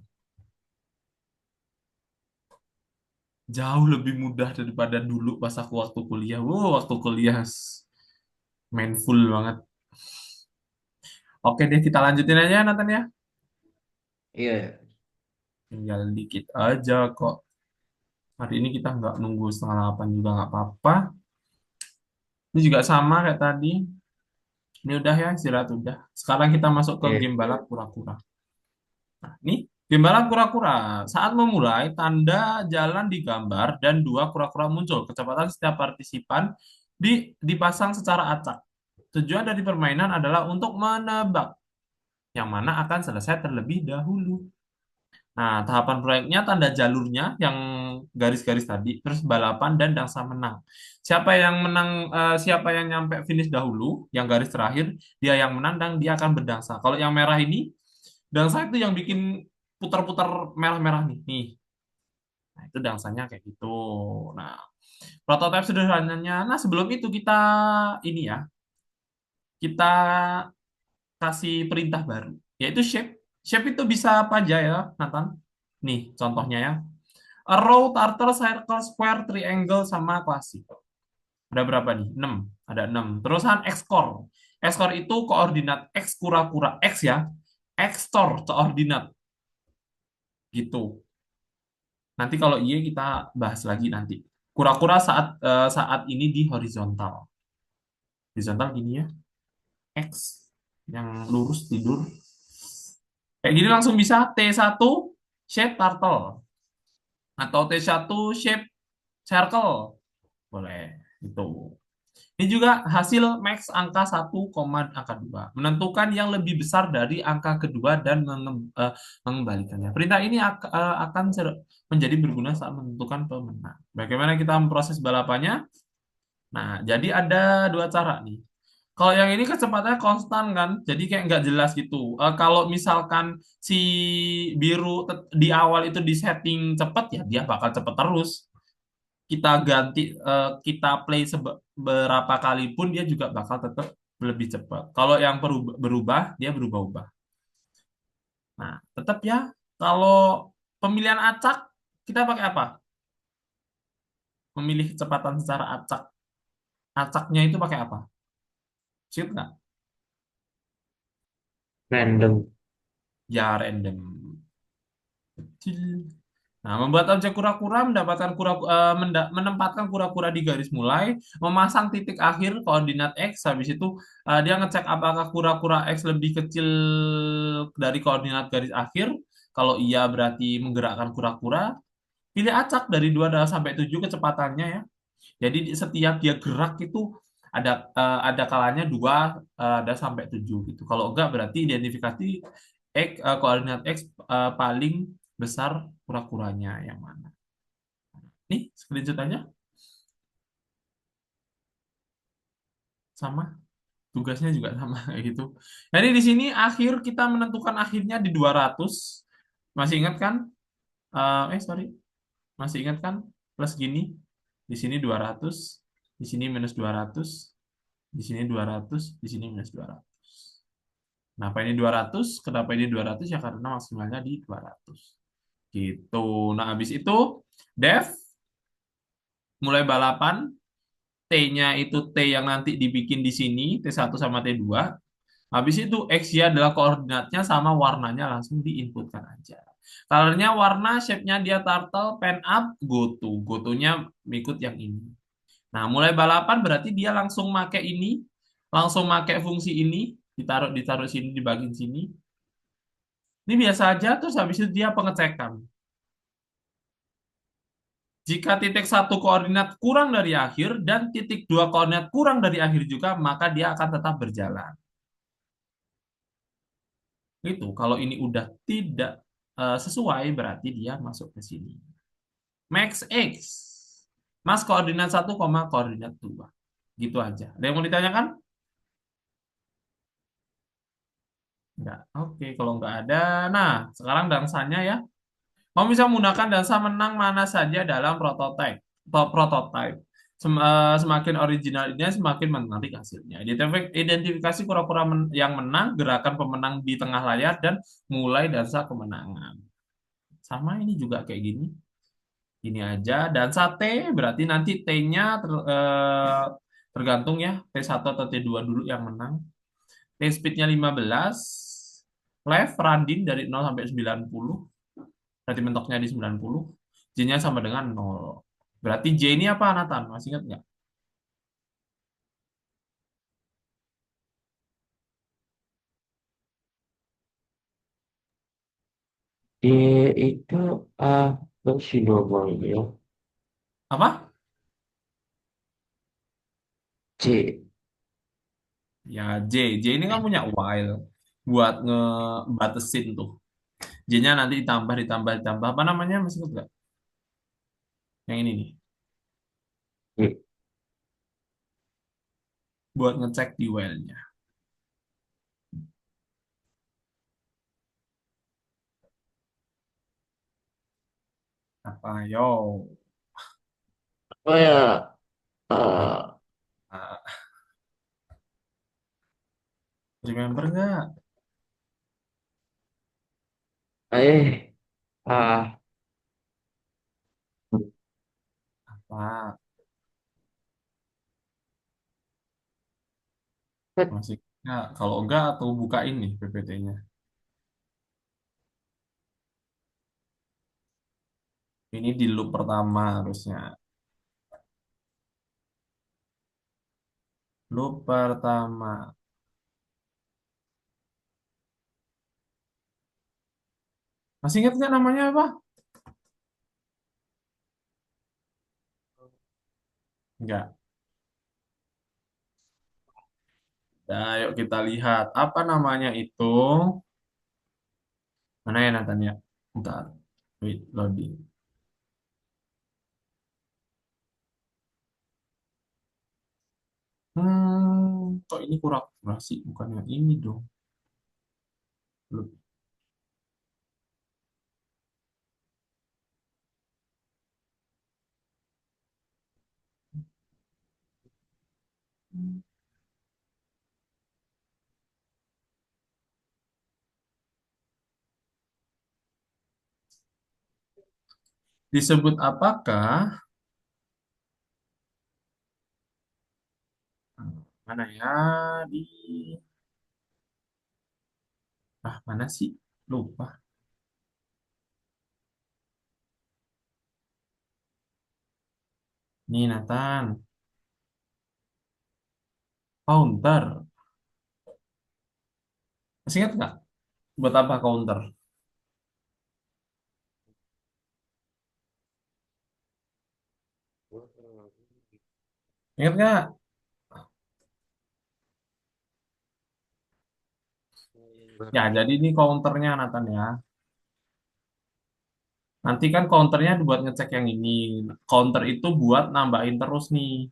Jauh lebih mudah daripada dulu pas aku waktu kuliah. Wow, waktu kuliah mindful banget. Oke deh, kita lanjutin aja Nathan ya. Iya. Tinggal dikit aja kok. Hari ini kita nggak nunggu setengah 8 juga nggak apa-apa. Ini juga sama kayak tadi. Ini udah ya, istirahat udah. Sekarang kita masuk ke Iya. game balap kura-kura. Ini gembala kura-kura. Saat memulai, tanda jalan digambar dan dua kura-kura muncul. Kecepatan setiap partisipan dipasang secara acak. Tujuan dari permainan adalah untuk menebak yang mana akan selesai terlebih dahulu. Nah, tahapan proyeknya tanda jalurnya yang garis-garis tadi, terus balapan dan dansa menang. Siapa yang menang, siapa yang nyampe finish dahulu, yang garis terakhir, dia yang menang dan dia akan berdansa. Kalau yang merah ini, dansa itu yang bikin putar-putar merah-merah nih. Nih, nah itu dansanya kayak gitu. Nah, prototipe sederhananya. Nah, sebelum itu kita ini ya, kita kasih perintah baru, yaitu shape. Shape itu bisa apa aja ya, Nathan? Nih, contohnya ya. Arrow, turtle, circle, square, triangle, sama klasik. Ada berapa nih? 6. Ada 6. Terusan X-core. X-core itu koordinat X kura-kura. X ya. X-tor koordinat. Gitu. Nanti kalau Y kita bahas lagi nanti. Kura-kura saat ini di horizontal. Horizontal gini ya. X. Yang lurus tidur. Kayak gini langsung bisa T1 shape turtle. Atau T1 shape circle. Boleh. Itu. Ini juga hasil max angka 1, angka 2. Menentukan yang lebih besar dari angka kedua dan mengembalikannya. Perintah ini akan menjadi berguna saat menentukan pemenang. Bagaimana kita memproses balapannya? Nah, jadi ada dua cara nih. Kalau yang ini kecepatannya konstan kan, jadi kayak nggak jelas gitu. Kalau misalkan si biru di awal itu di setting cepet, ya dia bakal cepet terus. Kita ganti, kita play beberapa kali pun dia juga bakal tetap lebih cepat. Kalau yang berubah, dia berubah-ubah. Nah, tetap ya, kalau pemilihan acak, kita pakai apa? Memilih kecepatan secara acak. Acaknya itu pakai apa? Sip nggak? Random. Ya, random. Kecil. Nah, membuat objek kura-kura mendapatkan menempatkan kura-kura di garis mulai, memasang titik akhir koordinat X, habis itu dia ngecek apakah kura-kura X lebih kecil dari koordinat garis akhir. Kalau iya berarti menggerakkan kura-kura. Pilih acak dari 2 sampai 7 kecepatannya ya. Jadi setiap dia gerak itu ada kalanya 2 ada sampai 7 gitu. Kalau enggak berarti identifikasi koordinat X paling besar kura-kuranya yang mana. Nih, screenshot aja sama, tugasnya juga sama kayak gitu. Jadi di sini akhir kita menentukan akhirnya di 200. Masih ingat kan? Sorry. Masih ingat kan? Plus gini. Di sini 200, di sini minus 200, di sini 200, di sini minus 200. Kenapa ini 200? Kenapa ini 200? Ya karena maksimalnya di 200. Gitu. Nah, habis itu Dev mulai balapan. T-nya itu T yang nanti dibikin di sini, T1 sama T2. Habis itu X-nya adalah koordinatnya sama warnanya langsung diinputkan aja. Colornya warna, shape-nya dia turtle, pen up, go to. Go to-nya ikut yang ini. Nah, mulai balapan berarti dia langsung make ini, langsung make fungsi ini, ditaruh ditaruh sini, dibagi sini. Ini biasa aja, terus habis itu dia pengecekan. Jika titik satu koordinat kurang dari akhir dan titik dua koordinat kurang dari akhir juga, maka dia akan tetap berjalan. Itu kalau ini udah tidak sesuai, berarti dia masuk ke sini. Max X. Mas koordinat satu, koordinat 2. Gitu aja. Ada yang mau ditanyakan? Enggak. Oke, kalau enggak ada. Nah, sekarang dansanya ya. Kamu bisa menggunakan dansa menang mana saja dalam prototype. Prototype. Semakin original ini semakin menarik hasilnya. Identifikasi kura-kura yang menang, gerakan pemenang di tengah layar, dan mulai dansa kemenangan. Sama ini juga kayak gini. Gini aja. Dansa T berarti nanti T-nya tergantung ya. T1 atau T2 dulu yang menang. T speed-nya 15. Left random dari 0 sampai 90. Berarti mentoknya di 90. J-nya sama dengan 0. Berarti J ini apa, Nathan? Masih ingat nggak? D itu A versi double ya. Apa? C. Ya, J. J ini kan punya while buat ngebatasin tuh. J-nya nanti ditambah, ditambah, ditambah. Apa namanya? Masih ingat nggak? Yang ini nih. D. Buat ngecek di while-nya. Apa? Yo. Oh ya, Ayo. ah, Ah, remember nggak? ah, Apa? Masih nggak? Kalau enggak, atau buka ini PPT-nya. Ini di loop pertama harusnya. Loop pertama. Masih ingat nggak namanya apa? Enggak. Nah, yuk kita lihat. Apa namanya itu? Mana ya Nathan ya? Bentar. Wait, loading. Kok ini kurang sih? Bukan yang ini dong. Loop. Disebut apakah? Mana ya? Di... mana sih? Lupa. Nih, Nathan. Counter. Masih ingat nggak? Buat apa counter? Ingat nggak? Ya, jadi ini counternya Nathan ya. Nanti kan counternya buat ngecek yang ini. Counter itu buat nambahin terus nih.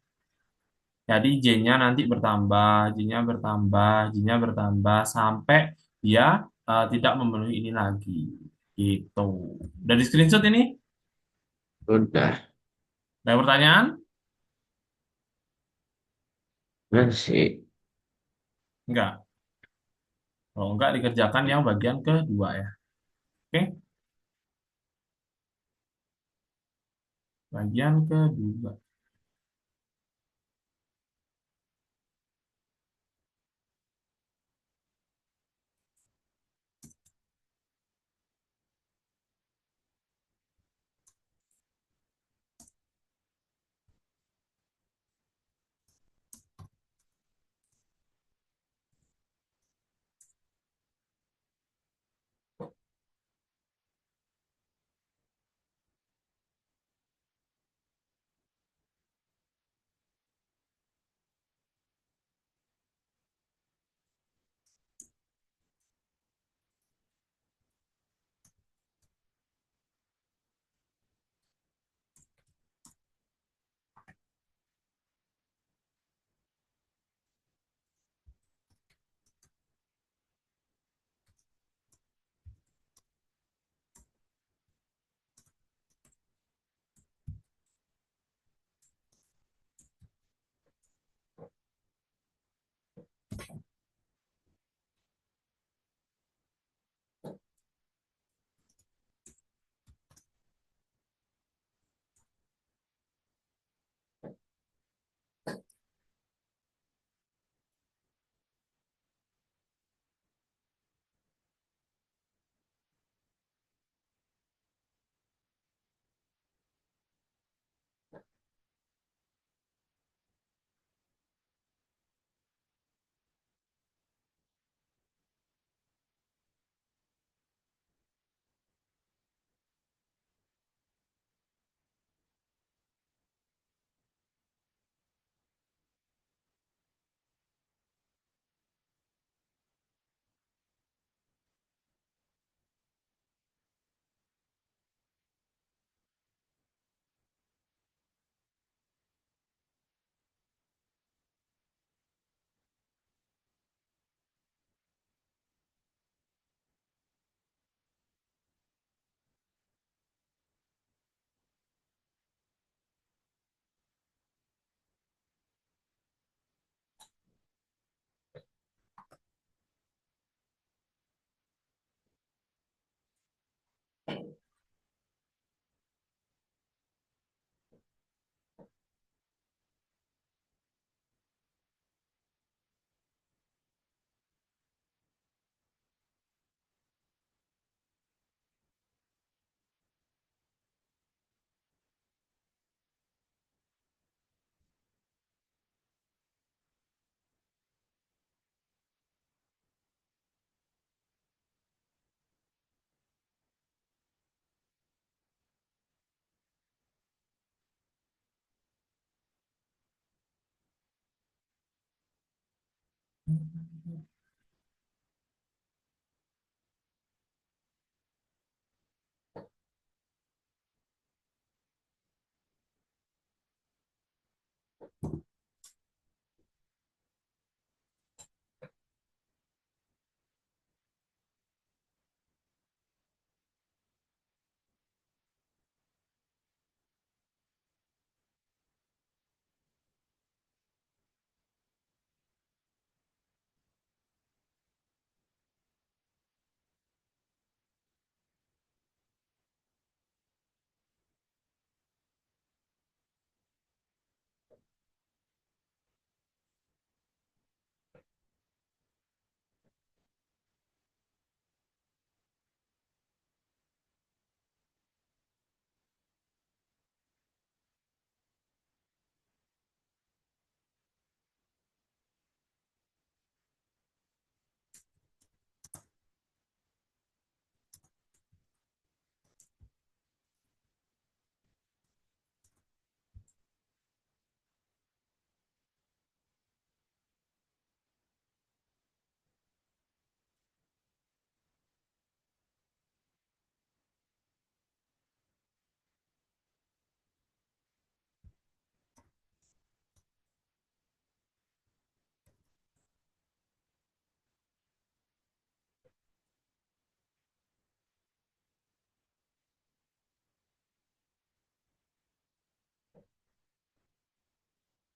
Jadi J-nya nanti bertambah, J-nya bertambah, J-nya bertambah sampai dia tidak memenuhi ini lagi. Gitu. Dari screenshot ini? udah, Ada pertanyaan? benar sih. Enggak. Kalau enggak dikerjakan yang bagian kedua ya. Oke? Bagian kedua.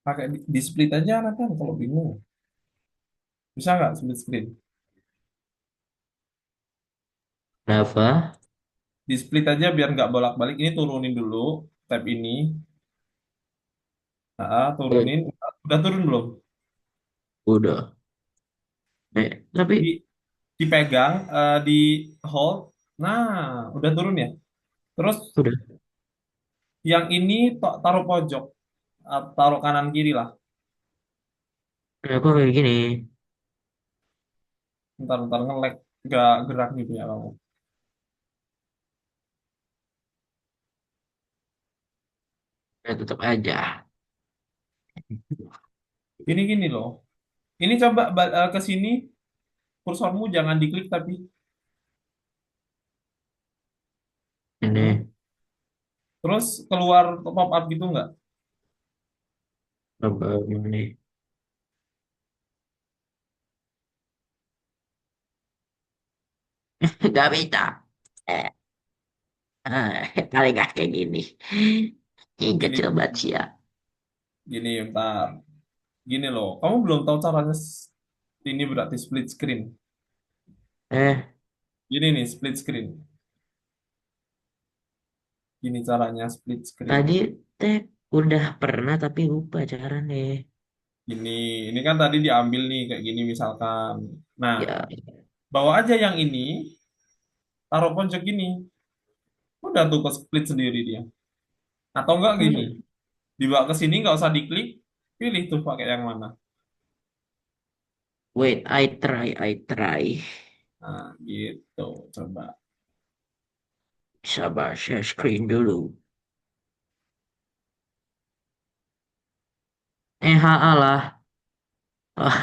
Pakai di split aja kan kalau bingung. Bisa nggak split screen? Kenapa? Di split aja biar nggak bolak-balik. Ini turunin dulu tab ini. Eh, Turunin. Udah turun belum? udah. Di, Tapi dipegang, di hold. Nah, udah turun ya. Terus udah. yang ini taruh pojok, taruh kanan kiri lah. Kenapa kayak gini? Ntar nge-lag, gak gerak gitu ya kamu. Ya tetap aja. Ini gini loh. Ini coba ke sini, kursormu jangan diklik tapi. Ini Terus keluar pop up gitu nggak? apa ini? Gak bisa. Eh, Paling gak kayak gini. Ini Gini, kecil banget sih ya. gini, ntar. Gini loh. Kamu belum tahu caranya ini berarti split screen. Eh, Gini nih, split screen. Gini caranya split screen. tadi teh udah pernah tapi lupa cara deh. Gini, ini kan tadi diambil nih kayak gini misalkan. Nah, Ya, bawa aja yang ini, taruh pojok gini. Udah tuh ke split sendiri dia. Atau enggak gini, hmm. dibawa ke sini nggak usah diklik, pilih tuh pakai yang mana. Wait, I try. Nah, gitu. Coba. Sabar, share screen dulu. HA lah. Oh,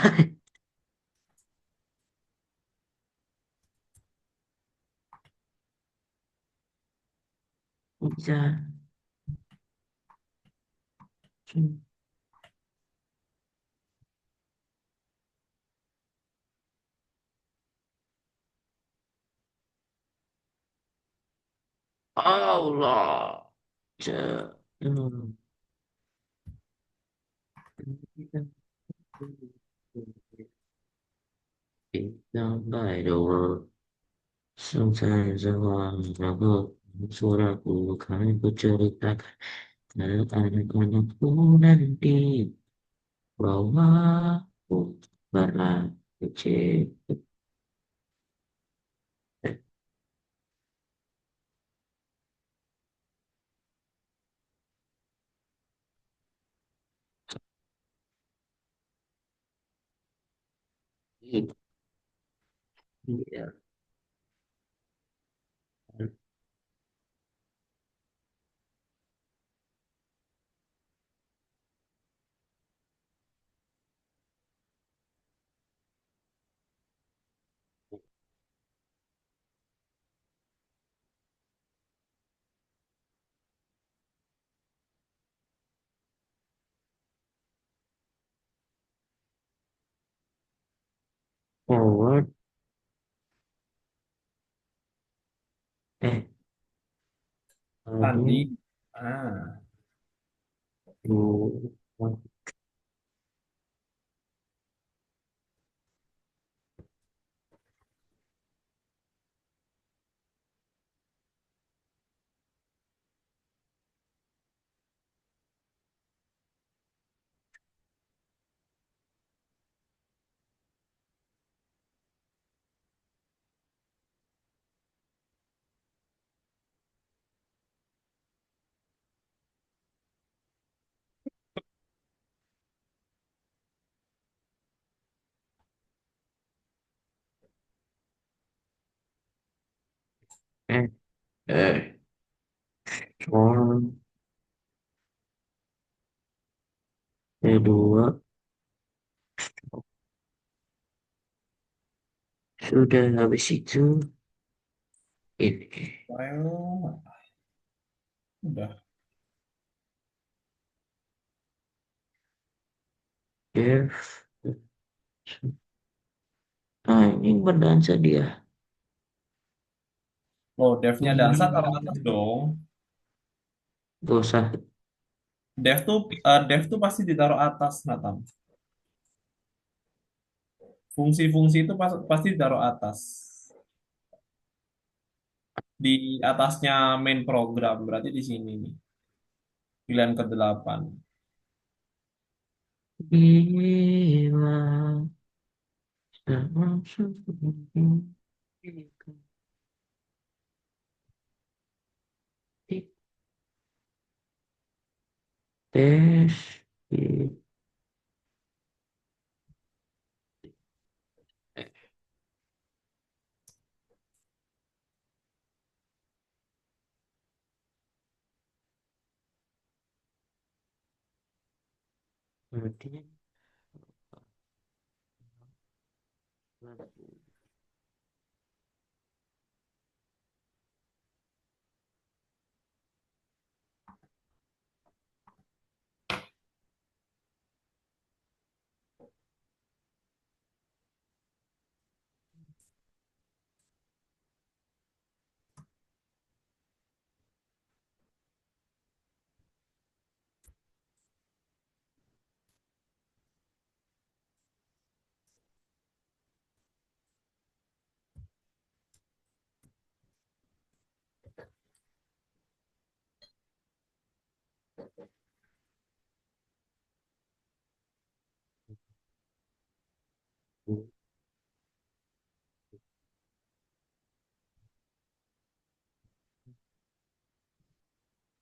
bisa. Allah. Hmm. Down by the world. Sometimes I wanna go. Suaraku kan ku ceritakan. Anak-anakku nanti bahwa aku pernah kecil. Iya. Forward. Eh, Tanding. tadi. Ah, Dua. Eh, Forward. Kedua. Sudah habis itu. Ini. well, udah. Def. Nah, ini berdansa dia. Oh, devnya dansa taruh Hmm. atas dong. Gak usah. Dev tuh pasti ditaruh atas, Natam. Fungsi-fungsi itu pasti ditaruh atas. Di atasnya main program, berarti di sini nih. Pilihan ke-8. Bila sama tes. Berarti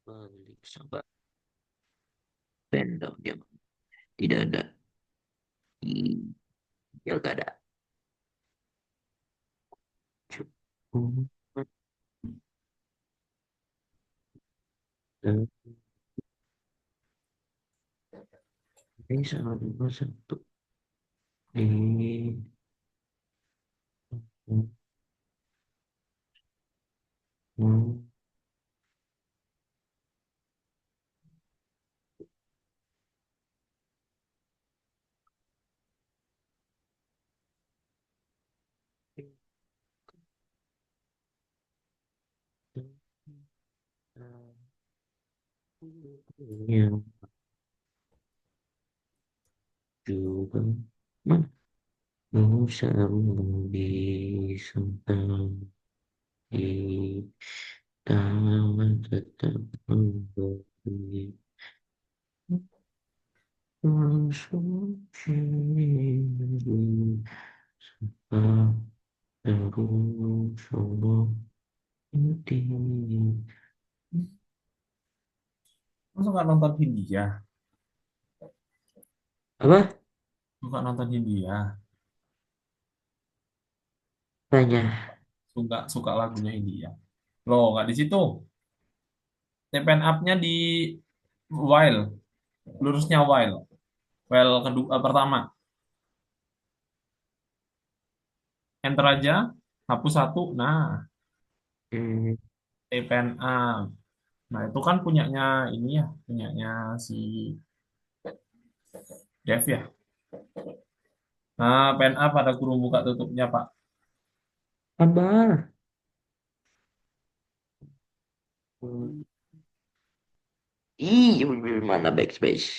balik coba random dia tidak ada di pilkada. Cukup dan bisa nomor satu di yang juga mana bersama di sentang di taman tetap memberi langsung terus semua inti. Masa nggak nonton Hindia? Apa? Suka nonton Hindia? Tanya. Suka suka lagunya Hindia? Loh, nggak di situ. TPN up-nya di while. Lurusnya while. While kedua, pertama. Enter aja. Hapus satu. Nah, Hmm, TPN up. Nah, itu kan punyanya ini ya. Punyanya si Dev ya. Nah, pen A pada kurung buka tutupnya, Pak. Sabar. Hmm. Ih, mana backspace?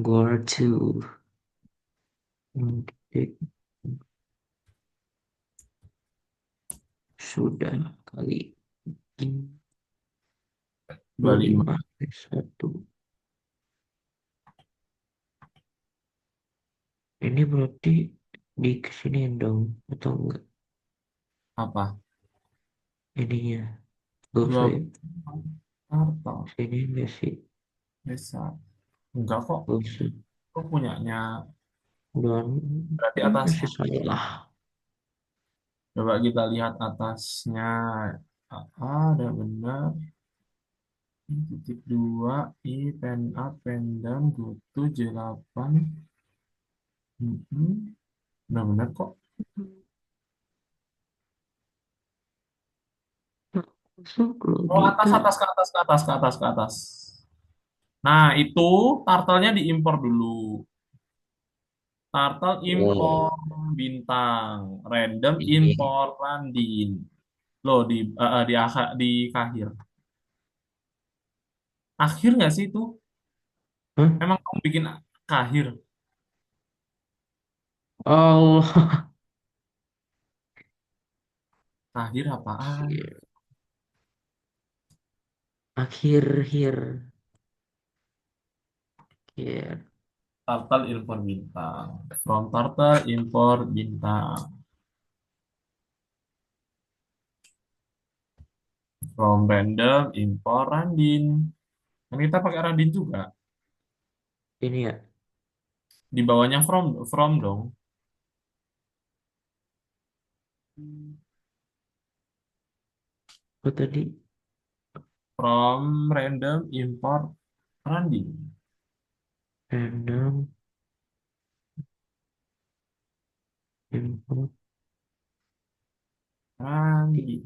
Go to. Titik. Sudah kali ini 25. 25 satu. Ini berarti di kesini dong atau enggak? Apa? Ininya gak usah Dua ya. kartal. Sini enggak sih? Desa. Enggak kok. Gak usah. Kok punyanya Dan berarti ini atasnya. masih salah. Coba kita lihat atasnya. Ada benar. Ini titik dua, I, pen A, pen down, goto, J8. Benar-benar kok. Masuk kalau Oh, gitu. atas, atas, ke atas, ke atas, ke atas, ke atas. Nah, itu turtle-nya diimpor dulu. Turtle Oh, impor bintang. Random ini. impor Randin. Loh, di akhir. Akhir nggak sih itu? Hah? Emang kamu bikin kahir? Oh, Kahir apaan? akhir, akhir, akhir. Turtle impor bintang. From turtle impor bintang. From random impor Randin. Kan kita pakai Randin juga. Ini ya. Di bawahnya from dong. Apa tadi? From random import Randin. Random input. Randin.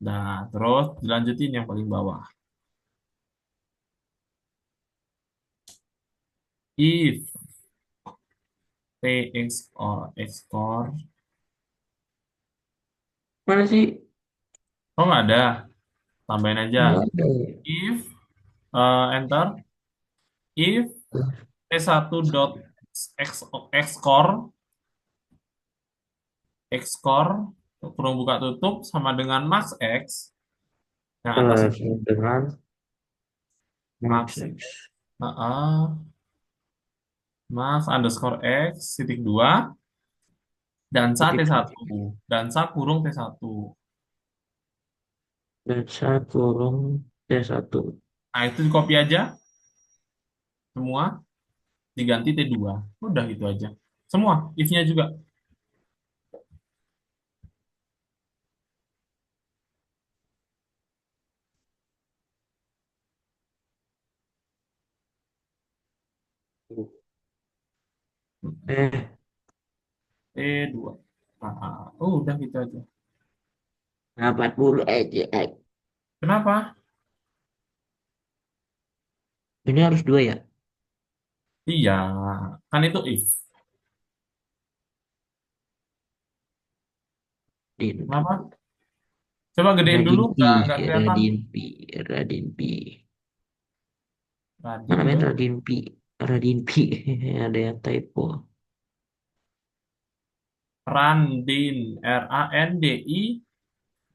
Nah, terus dilanjutin yang paling bawah. If T or XOR. Mana sih? Oh, nggak ada. Tambahin aja. Nggak ada. If, enter. If T1 dot XOR, XOR, kurung buka tutup, sama dengan max X. Yang atas itu. Sama dengan Max, max X. max underscore X, titik dua. Dansa Titik dua. T1. Dansa kurung T1. Dan saya kurung T1. Nah, itu di copy aja semua, diganti T2. Udah gitu aja. Semua, if-nya juga. Eh, T2. Udah gitu aja. 40 aja. Kenapa? Ini harus dua ya? Iya, kan itu if. Din. Kenapa? Coba gedein dulu, Radin P. nggak kelihatan. Radin P. Radin P. Mana Radin main dong. Radin P? Radin P. Ada yang typo. Randin, RANDI.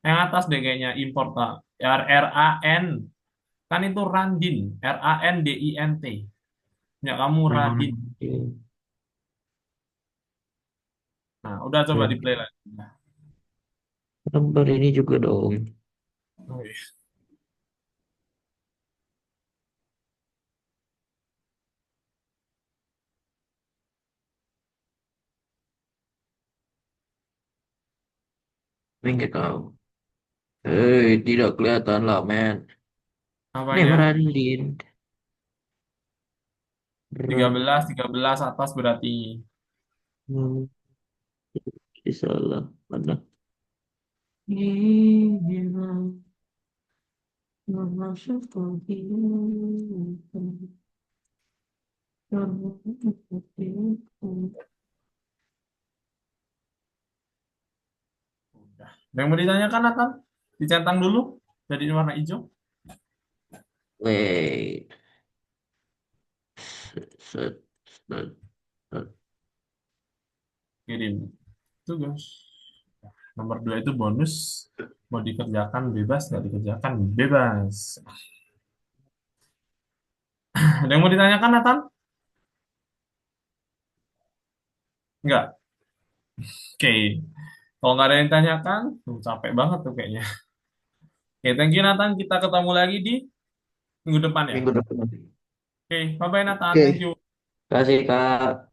Yang atas deh kayaknya import. RAN. Kan itu Randin, RANDINT. Ya kamu Radin. Radin. Nah, udah coba di play Radin. lagi. Nah, Gambar ini juga dong. oh iya. Minggir kau. Tidak kelihatan lah, men. Ini Apanya? Radin. tiga Radin. belas 13 atas berarti. Salah. Mana? Hilang. Masuk ke hilang. Udah. Ada yang mau ditanyakan, Nathan? Dicentang dulu dari warna hijau. Wait. Set, set, set. Kirim tugas. Nomor 2 itu bonus. Mau dikerjakan bebas, nggak dikerjakan bebas. Ada yang mau ditanyakan, Nathan? Nggak? Oke. Kalau nggak ada yang ditanyakan, tuh, capek banget tuh kayaknya. Oke, thank you, Nathan. Kita ketemu lagi di minggu depan ya. Minggu depan. Oke, bye-bye, Nathan. Oke. Thank you. Kasih Kak.